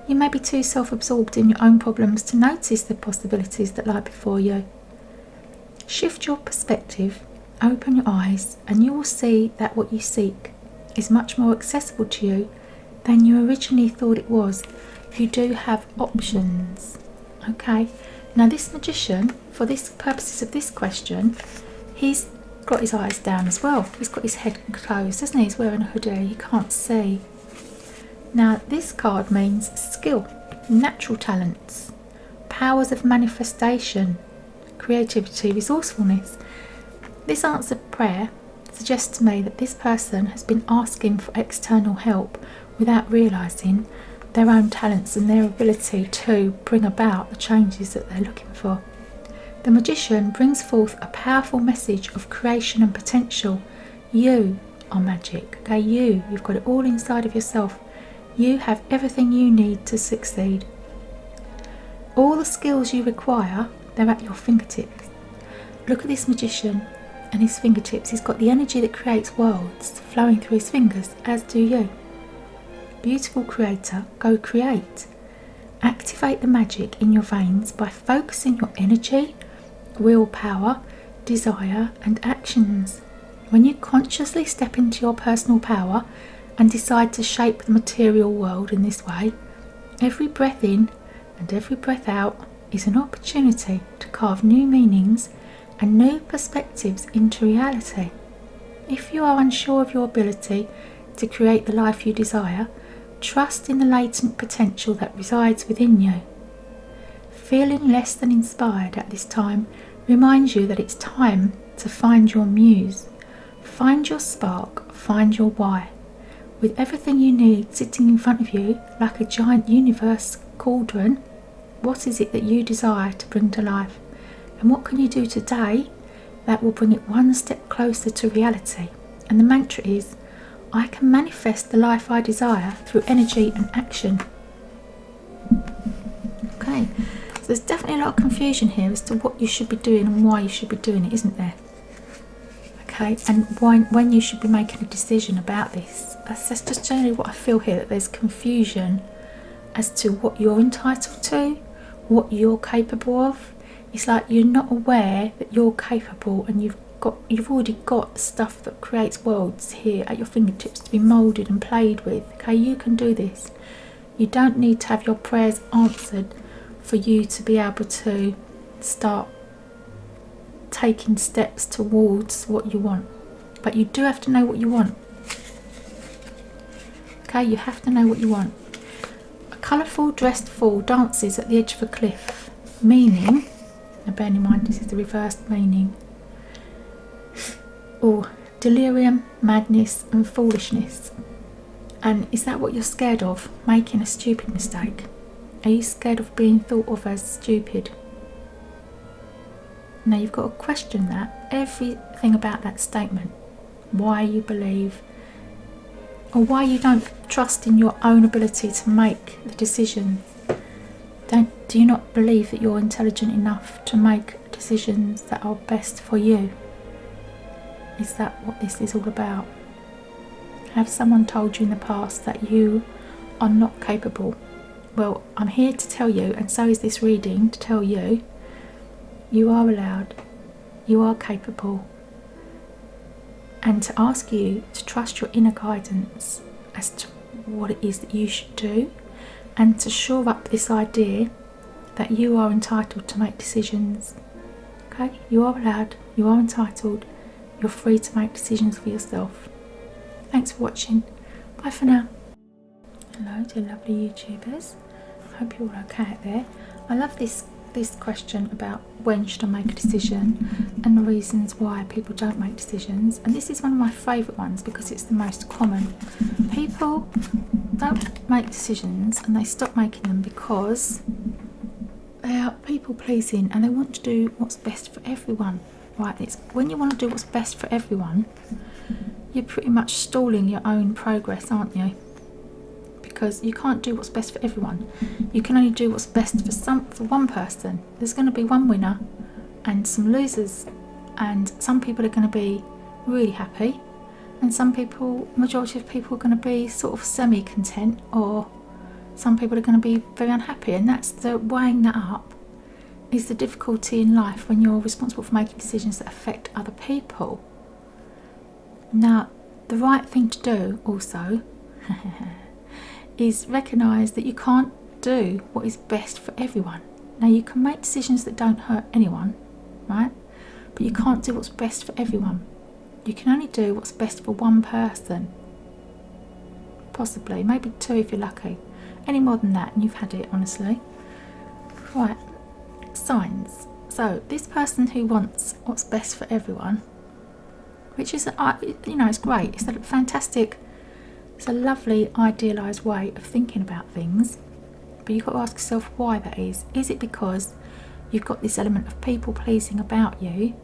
You may be too self-absorbed in your own problems to notice the possibilities that lie before you. Shift your perspective, open your eyes, and you will see that what you seek is much more accessible to you than you originally thought it was. You do have options. Okay, now this magician, for this purposes of this question, he's got his eyes down as well. He's got his head closed, doesn't he? He's wearing a hoodie, you can't see. Now this card means skill, natural talents, powers of manifestation, creativity, resourcefulness. This answered prayer suggests to me that this person has been asking for external help without realising their own talents and their ability to bring about the changes that they're looking for. The magician brings forth a powerful message of creation and potential. You are magic, okay? You've got it all inside of yourself. You have everything you need to succeed. All the skills you require, they're at your fingertips. Look at this magician and his fingertips. He's got the energy that creates worlds flowing through his fingers, as do you. Beautiful creator, go create. Activate the magic in your veins by focusing your energy, willpower, desire and actions. When you consciously step into your personal power and decide to shape the material world in this way, every breath in and every breath out is an opportunity to carve new meanings and new perspectives into reality. If you are unsure of your ability to create the life you desire, trust in the latent potential that resides within you. Feeling less than inspired at this time reminds you that it's time to find your muse. Find your spark, find your why. With everything you need sitting in front of you like a giant universe cauldron, what is it that you desire to bring to life? And what can you do today that will bring it one step closer to reality? And the mantra is, I can manifest the life I desire through energy and action. Okay, so there's definitely a lot of confusion here as to what you should be doing and why you should be doing it, isn't there? Okay, and when you should be making a decision about this. That's just generally what I feel here, that there's confusion as to what you're entitled to, what you're capable of. It's like you're not aware that you're capable, and you've already got stuff that creates worlds here at your fingertips to be moulded and played with. Okay, you can do this. You don't need to have your prayers answered for you to be able to start taking steps towards what you want. But you do have to know what you want. Okay, you have to know what you want. A colourful dressed fool dances at the edge of a cliff, meaning, now bearing in mind this is the reversed meaning, or delirium, madness and foolishness. And is that what you're scared of? Making a stupid mistake? Are you scared of being thought of as stupid? Now you've got to question that, everything about that statement. Why you believe, or why you don't trust in your own ability to make the decision. Do you not believe that you're intelligent enough to make decisions that are best for you? Is that what this is all about? Have someone told you in the past that you are not capable? Well, I'm here to tell you, and so is this reading, to tell you, you are allowed, you are capable, and to ask you to trust your inner guidance as to what it is that you should do, and to shore up this idea that you are entitled to make decisions. Okay, you are allowed, you are entitled, you're free to make decisions for yourself. Thanks for watching. Bye for now. Hello to lovely YouTubers. I hope you're all okay out there. I love this question about when should I make a decision and the reasons why people don't make decisions, and this is one of my favourite ones because it's the most common. People don't make decisions and they stop making them because they are people pleasing and they want to do what's best for everyone. Right, it's when you want to do what's best for everyone, you're pretty much stalling your own progress, aren't you? Because you can't do what's best for everyone. You can only do what's best for one person. There's going to be one winner and some losers, and some people are going to be really happy, and majority of people are going to be sort of semi-content, or some people are going to be very unhappy. And that's the weighing that up is the difficulty in life when you're responsible for making decisions that affect other people. Now, the right thing to do also is recognise that you can't do what is best for everyone. Now, you can make decisions that don't hurt anyone, right? But you can't do what's best for everyone. You can only do what's best for one person. Possibly, maybe two if you're lucky. Any more than that and you've had it, honestly. Right, signs. So, this person who wants what's best for everyone, which is, it's great. It's a fantastic, it's a lovely idealised way of thinking about things, but you've got to ask yourself why that is. Is it because you've got this element of people pleasing about you,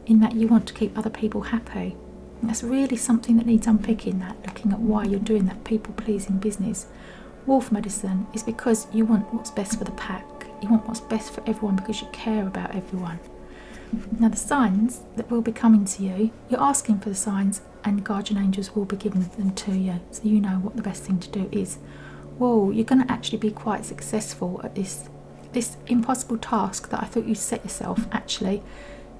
in that you want to keep other people happy? And that's really something that needs unpicking, that looking at why you're doing that people pleasing business. Wolf medicine is because you want what's best for the pack. You want what's best for everyone because you care about everyone. Now, the signs that will be coming to you, you're asking for the signs, and guardian angels will be giving them to you, so you know what the best thing to do is. Whoa, you're going to actually be quite successful at this impossible task that I thought you'd set yourself. Actually,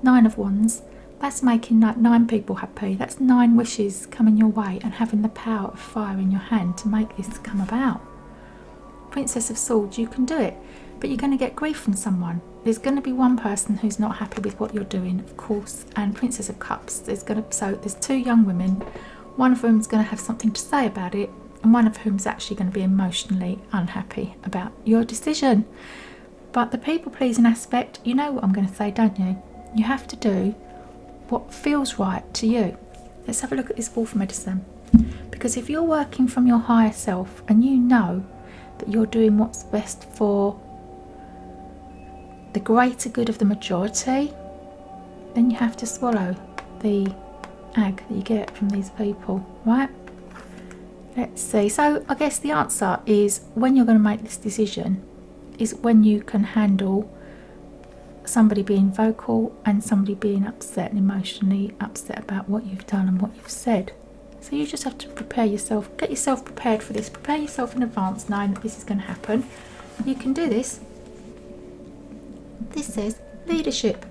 9 of Wands, that's making 9 people happy. That's 9 wishes coming your way and having the power of fire in your hand to make this come about. Princess of Swords, you can do it. but you're going to get grief from someone. There's going to be one person who's not happy with what you're doing, of course, and Princess of Cups. There's two young women. One of them's going to have something to say about it, and one of whom's actually going to be emotionally unhappy about your decision. But the people-pleasing aspect, you know what I'm going to say, don't you? You have to do what feels right to you. Let's have a look at this wolf medicine. Because if you're working from your higher self and you know that you're doing what's best for the greater good of the majority, then you have to swallow the ag that you get from these people, right? Let's see. So I guess the answer is, when you're going to make this decision is when you can handle somebody being vocal and somebody being upset and emotionally upset about what you've done and what you've said. So you just have to prepare yourself, get yourself prepared for this, prepare yourself in advance knowing that this is going to happen. You can do this. This says leadership,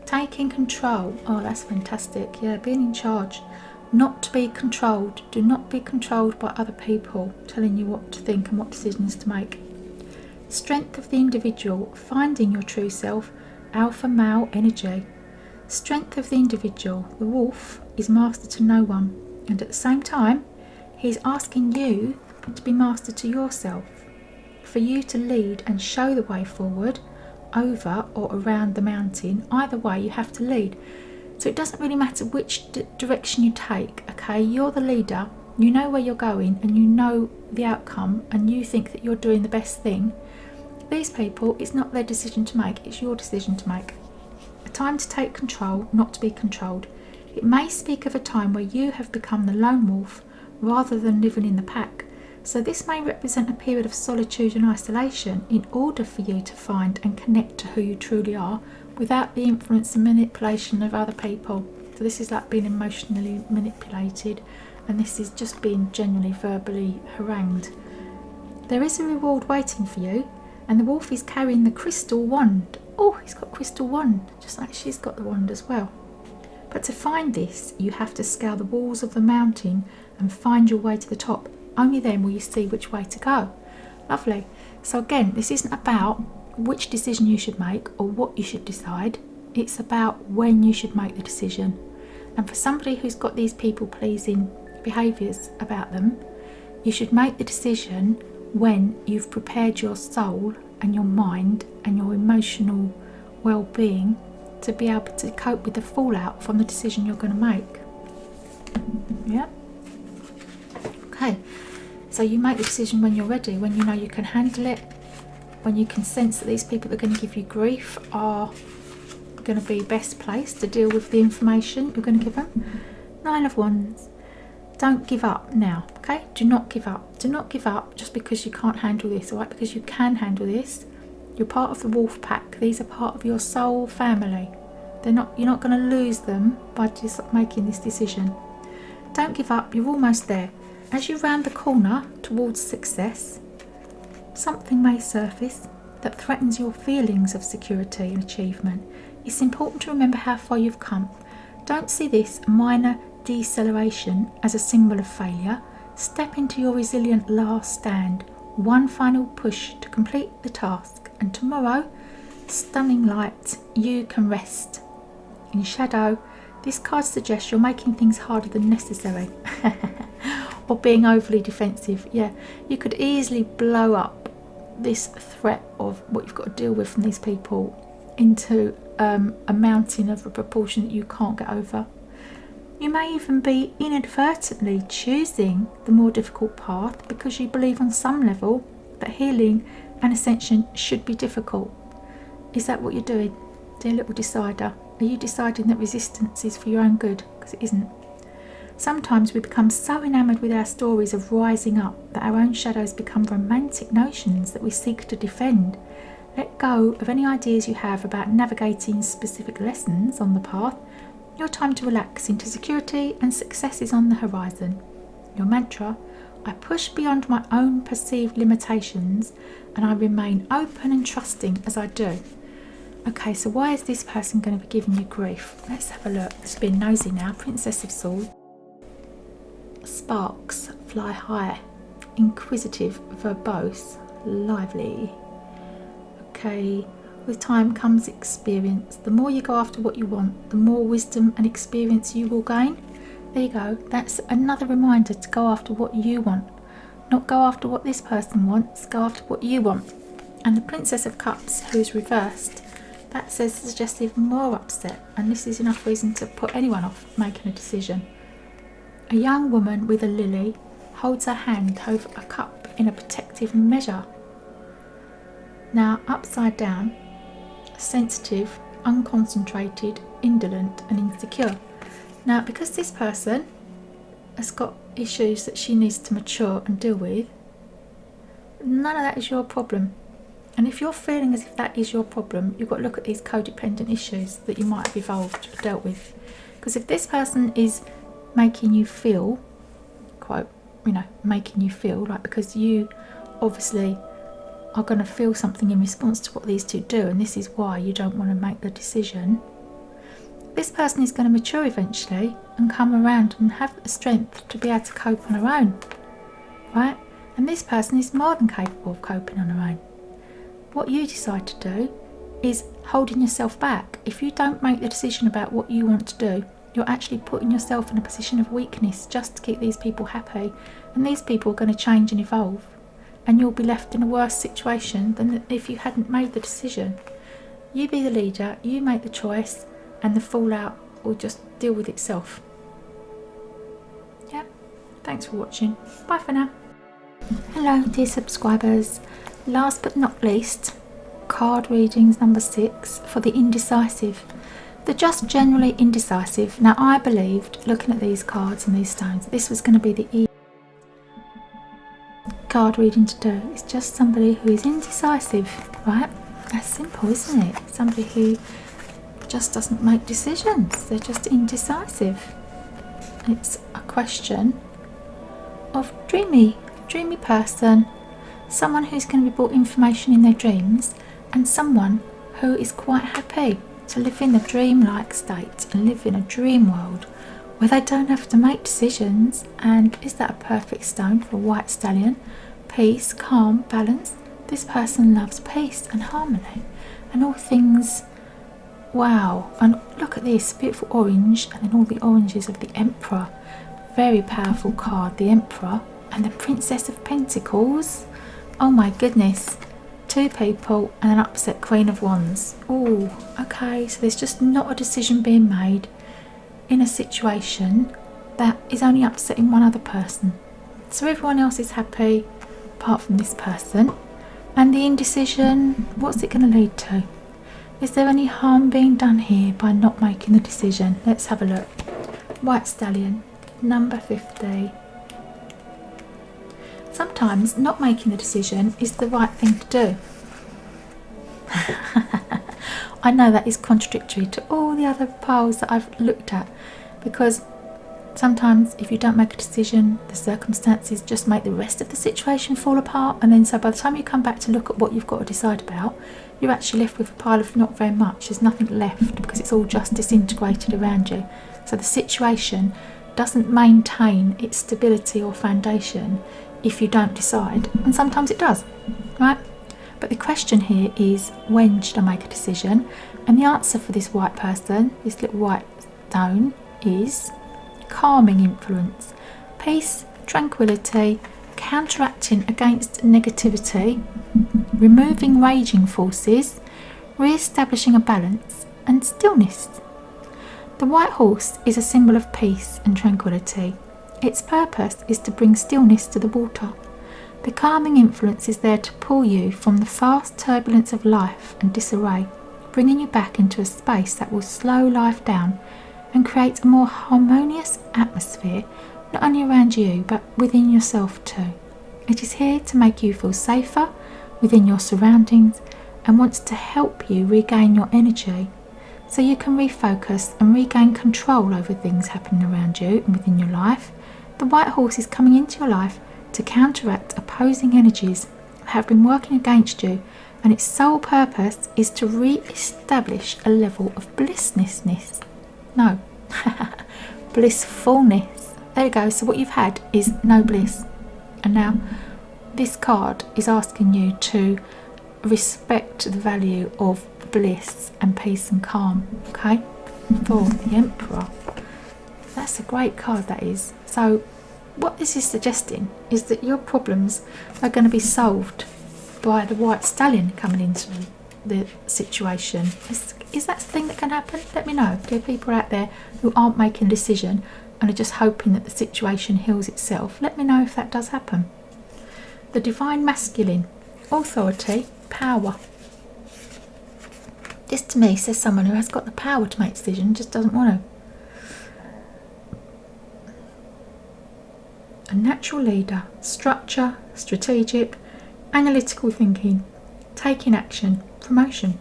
taking control. Oh, that's fantastic. Yeah, being in charge, not to be controlled. Do not be controlled by other people telling you what to think and what decisions to make. Strength of the individual, finding your true self, alpha male energy. Strength of the individual, the wolf is master to no one, and at the same time he's asking you to be master to yourself, for you to lead and show the way forward, over or around the mountain. Either way you have to lead. So it doesn't really matter which direction you take, okay? You're the leader, you know where you're going and you know the outcome, and you think that you're doing the best thing. These people, it's not their decision to make, it's your decision to make. A time to take control, not to be controlled. It may speak of a time where you have become the lone wolf rather than living in the pack. So this may represent a period of solitude and isolation in order for you to find and connect to who you truly are without the influence and manipulation of other people. So this is like being emotionally manipulated, and this is just being genuinely verbally harangued. There is a reward waiting for you, and the wolf is carrying the crystal wand. Oh, he's got a crystal wand, just like she's got the wand as well. But to find this, you have to scale the walls of the mountain and find your way to the top. Only then will you see which way to go. Lovely. So again, this isn't about which decision you should make or what you should decide. It's about when you should make the decision. And for somebody who's got these people-pleasing behaviours about them, you should make the decision when you've prepared your soul and your mind and your emotional well-being to be able to cope with the fallout from the decision you're going to make. Yeah. Okay, so you make the decision when you're ready, when you know you can handle it, when you can sense that these people that are going to give you grief are going to be best placed to deal with the information you're going to give them. 9 of Wands. Don't give up now, okay? Do not give up. Do not give up just because you can't handle this, all right? Because you can handle this. You're part of the wolf pack. These are part of your soul family. You're not going to lose them by just making this decision. Don't give up. You're almost there. As you round the corner towards success, something may surface that threatens your feelings of security and achievement. It's important to remember how far you've come. Don't see this minor deceleration as a symbol of failure. Step into your resilient last stand. One final push to complete the task, and tomorrow, stunning light, you can rest. In shadow, this card suggests you're making things harder than necessary. Or being overly defensive. Yeah, you could easily blow up this threat of what you've got to deal with from these people into a mountain of a proportion that you can't get over. You may even be inadvertently choosing the more difficult path because you believe on some level that healing and ascension should be difficult. Is that what you're doing, dear little decider? Are you deciding that resistance is for your own good? Because it isn't. Sometimes we become so enamoured with our stories of rising up that our own shadows become romantic notions that we seek to defend. Let go of any ideas you have about navigating specific lessons on the path. Your time to relax into security and success is on the horizon. Your mantra: I push beyond my own perceived limitations and I remain open and trusting as I do. Okay, so why is this person going to be giving you grief? Let's have a look. Just being nosy now. Princess of Swords. Sparks fly high. Inquisitive, verbose, lively. Okay, with time comes experience. The more you go after what you want, the more wisdom and experience you will gain. There you go. That's another reminder to go after what you want. Not go after what this person wants, go after what you want. And the Princess of Cups, who is reversed, that suggests even more upset, and this is enough reason to put anyone off making a decision. A young woman with a lily holds her hand over a cup in a protective measure. Now, upside down, sensitive, unconcentrated, indolent and insecure. Now, because this person has got issues that she needs to mature and deal with, none of that is your problem. And if you're feeling as if that is your problem, you've got to look at these codependent issues that you might have evolved or dealt with. Because if this person is making you feel, quote, making you feel like, because you obviously are going to feel something in response to what these two do, and this is why you don't want to make the decision, this person is going to mature eventually and come around and have the strength to be able to cope on her own, right? And this person is more than capable of coping on her own. What you decide to do is holding yourself back. If you don't make the decision about what you want to do, you're actually putting yourself in a position of weakness just to keep these people happy. And these people are going to change and evolve. And you'll be left in a worse situation than if you hadn't made the decision. You be the leader, you make the choice, and the fallout will just deal with itself. Yeah, thanks for watching. Bye for now. Hello dear subscribers. Last but not least, card readings number 6 for the indecisive. The just generally indecisive. Now, I believed, looking at these cards and these stones, this was going to be the easy card reading to do. It's just somebody who is indecisive, right? That's simple, isn't it? Somebody who just doesn't make decisions. They're just indecisive. It's a question of dreamy person, someone who's going to be brought information in their dreams, and someone who is quite happy to live in the dreamlike state and live in a dream world where they don't have to make decisions. And is that a perfect stone for white stallion? Peace, calm, balance. This person loves peace and harmony and all things. Wow. And look at this beautiful orange, and then all the oranges of the Emperor. Very powerful card, the Emperor. And the Princess of Pentacles. Oh my goodness. 2 people and an upset Queen of Wands. Oh, okay. So there's just not a decision being made in a situation that is only upsetting one other person. So everyone else is happy apart from this person. And the indecision, what's it going to lead to? Is there any harm being done here by not making the decision? Let's have a look. White Stallion, number 50. Sometimes not making the decision is the right thing to do. I know that is contradictory to all the other piles that I've looked at, because sometimes if you don't make a decision, the circumstances just make the rest of the situation fall apart, and then so by the time you come back to look at what you've got to decide about, you're actually left with a pile of not very much. There's nothing left because it's all just disintegrated around you. So the situation doesn't maintain its stability or foundation if you don't decide, and sometimes it does, right? But the question here is, when should I make a decision? And the answer for this white person, this little white stone, is calming influence, peace, tranquility, counteracting against negativity, removing raging forces, re-establishing a balance, and stillness. The white horse is a symbol of peace and tranquility. Its purpose is to bring stillness to the water. The calming influence is there to pull you from the fast turbulence of life and disarray, bringing you back into a space that will slow life down and create a more harmonious atmosphere, not only around you but within yourself too. It is here to make you feel safer within your surroundings and wants to help you regain your energy so you can refocus and regain control over things happening around you and within your life. The white horse is coming into your life to counteract opposing energies that have been working against you, and its sole purpose is to re-establish a level of blissness. No, blissfulness. There you go. So what you've had is no bliss, and now this card is asking you to respect the value of bliss and peace and calm. Okay, for the Emperor, that's a great card, that is. So what this is suggesting is that your problems are going to be solved by the white stallion coming into the situation. Is that a thing that can happen? Let me know. There are people out there who aren't making a decision and are just hoping that the situation heals itself. Let me know if that does happen. The divine masculine, authority, power. This to me says someone who has got the power to make decisions, just doesn't want to. A natural leader, structure, strategic, analytical thinking, taking action, promotion.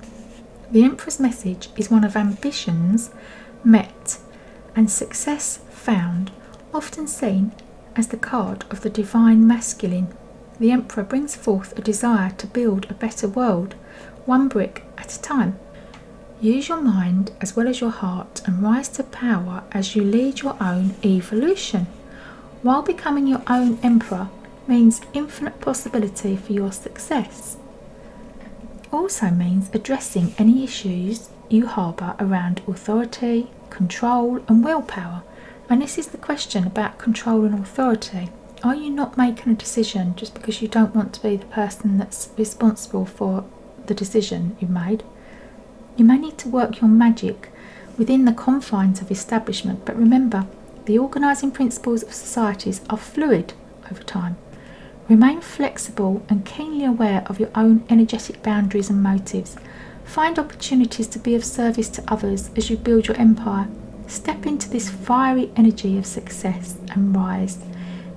The Emperor's message is one of ambitions met and success found, often seen as the card of the divine masculine. The Emperor brings forth a desire to build a better world, one brick at a time. Use your mind as well as your heart and rise to power as you lead your own evolution. While becoming your own Emperor means infinite possibility for your success. Also means addressing any issues you harbour around authority, control and willpower. And this is the question about control and authority. Are you not making a decision just because you don't want to be the person that's responsible for the decision you've made? You may need to work your magic within the confines of establishment, but remember, the organising principles of societies are fluid over time. Remain flexible and keenly aware of your own energetic boundaries and motives. Find opportunities to be of service to others as you build your empire. Step into this fiery energy of success and rise.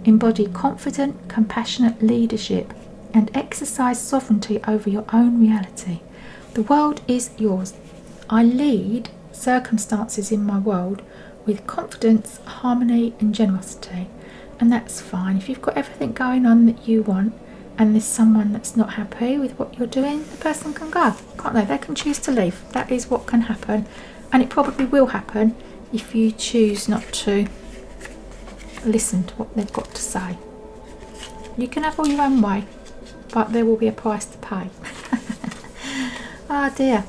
Embody confident, compassionate leadership and exercise sovereignty over your own reality. The world is yours. I lead circumstances in my world with confidence, harmony and generosity. And that's fine. If you've got everything going on that you want and there's someone that's not happy with what you're doing, the person can go, can't they? They can choose to leave. That is what can happen. And it probably will happen if you choose not to listen to what they've got to say. You can have all your own way, but there will be a price to pay. Ah dear.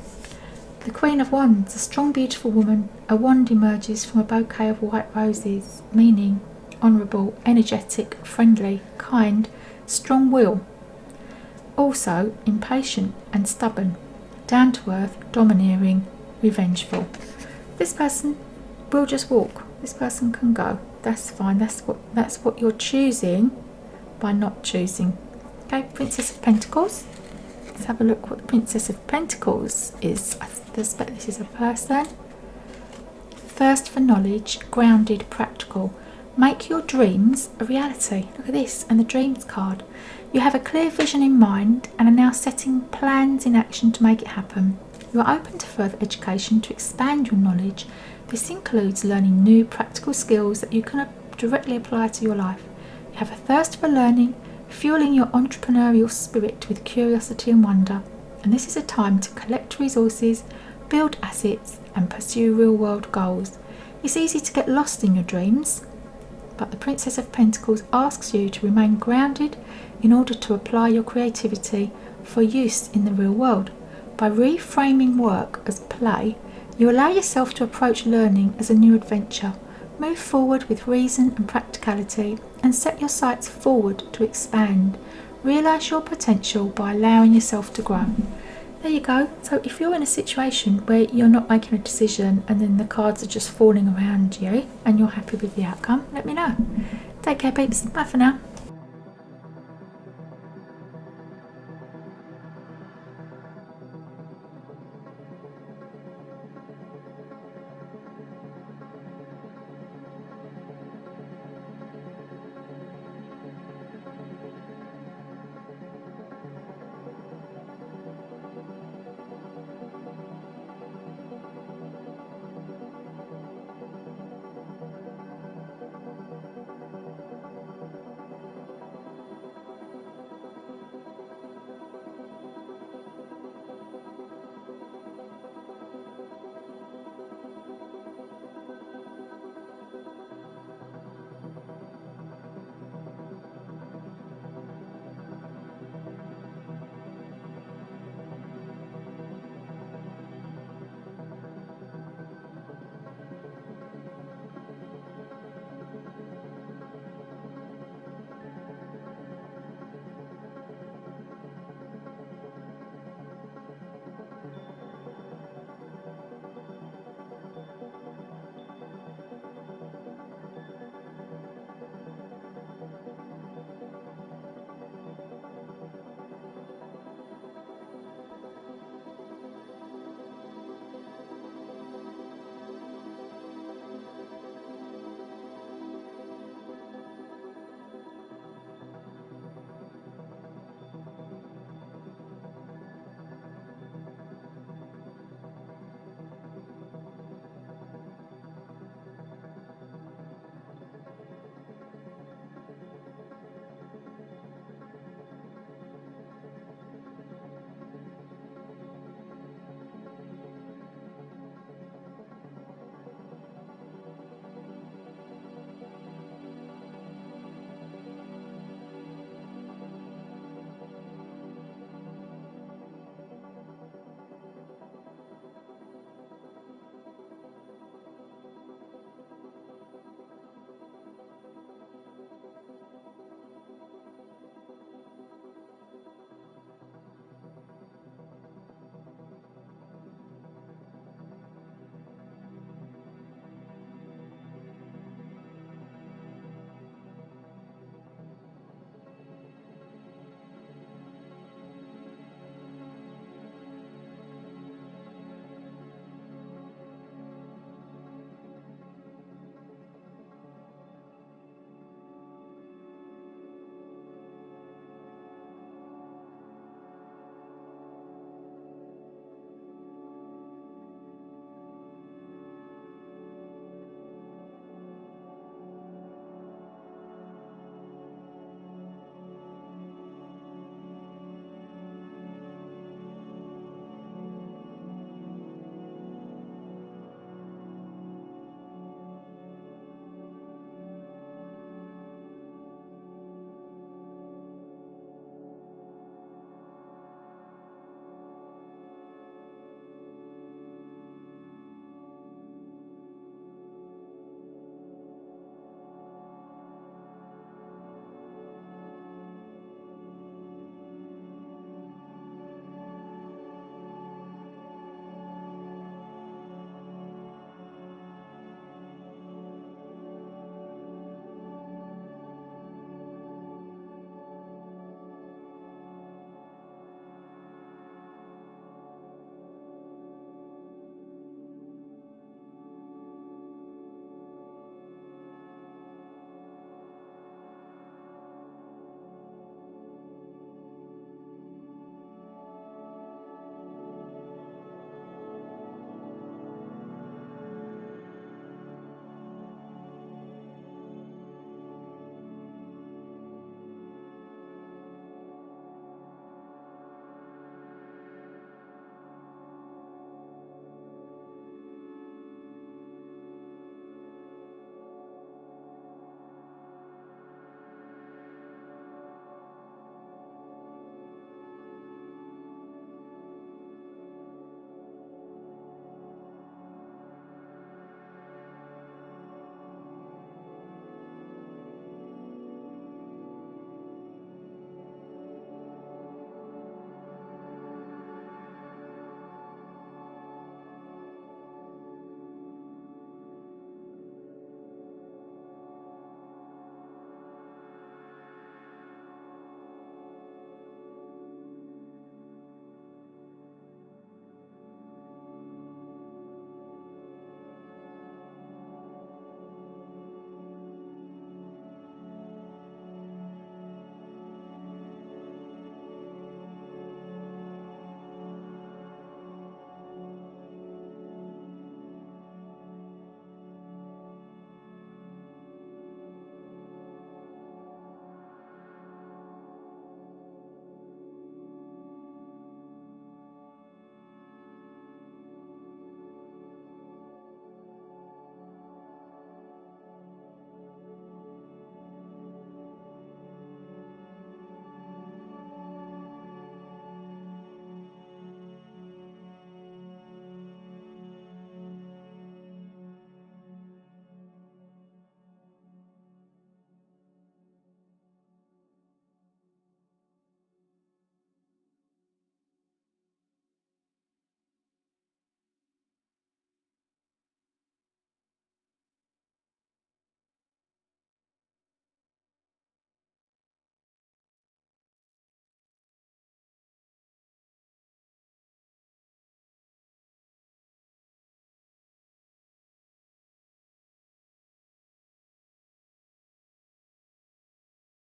The Queen of Wands, a strong, beautiful woman. A wand emerges from a bouquet of white roses, meaning honourable, energetic, friendly, kind, strong will. Also impatient and stubborn, down to earth, domineering, revengeful. This person will just walk. This person can go. That's fine. That's what you're choosing by not choosing. Okay, Princess of Pentacles. Let's have a look what the Princess of Pentacles is. I suspect this is a person. Thirst for knowledge, grounded, practical. Make your dreams a reality. Look at this, and the dreams card. You have a clear vision in mind and are now setting plans in action to make it happen. You are open to further education to expand your knowledge. This includes learning new practical skills that you can directly apply to your life. You have a thirst for learning, fueling your entrepreneurial spirit with curiosity and wonder. And this is a time to collect resources, build assets and pursue real-world goals. It's easy to get lost in your dreams, but the Princess of Pentacles asks you to remain grounded in order to apply your creativity for use in the real world. By reframing work as play, you allow yourself to approach learning as a new adventure. Move forward with reason and practicality and set your sights forward to expand. Realise your potential by allowing yourself to grow. There you go. So if you're in a situation where you're not making a decision and then the cards are just falling around you and you're happy with the outcome, let me know. Take care peeps. Bye for now.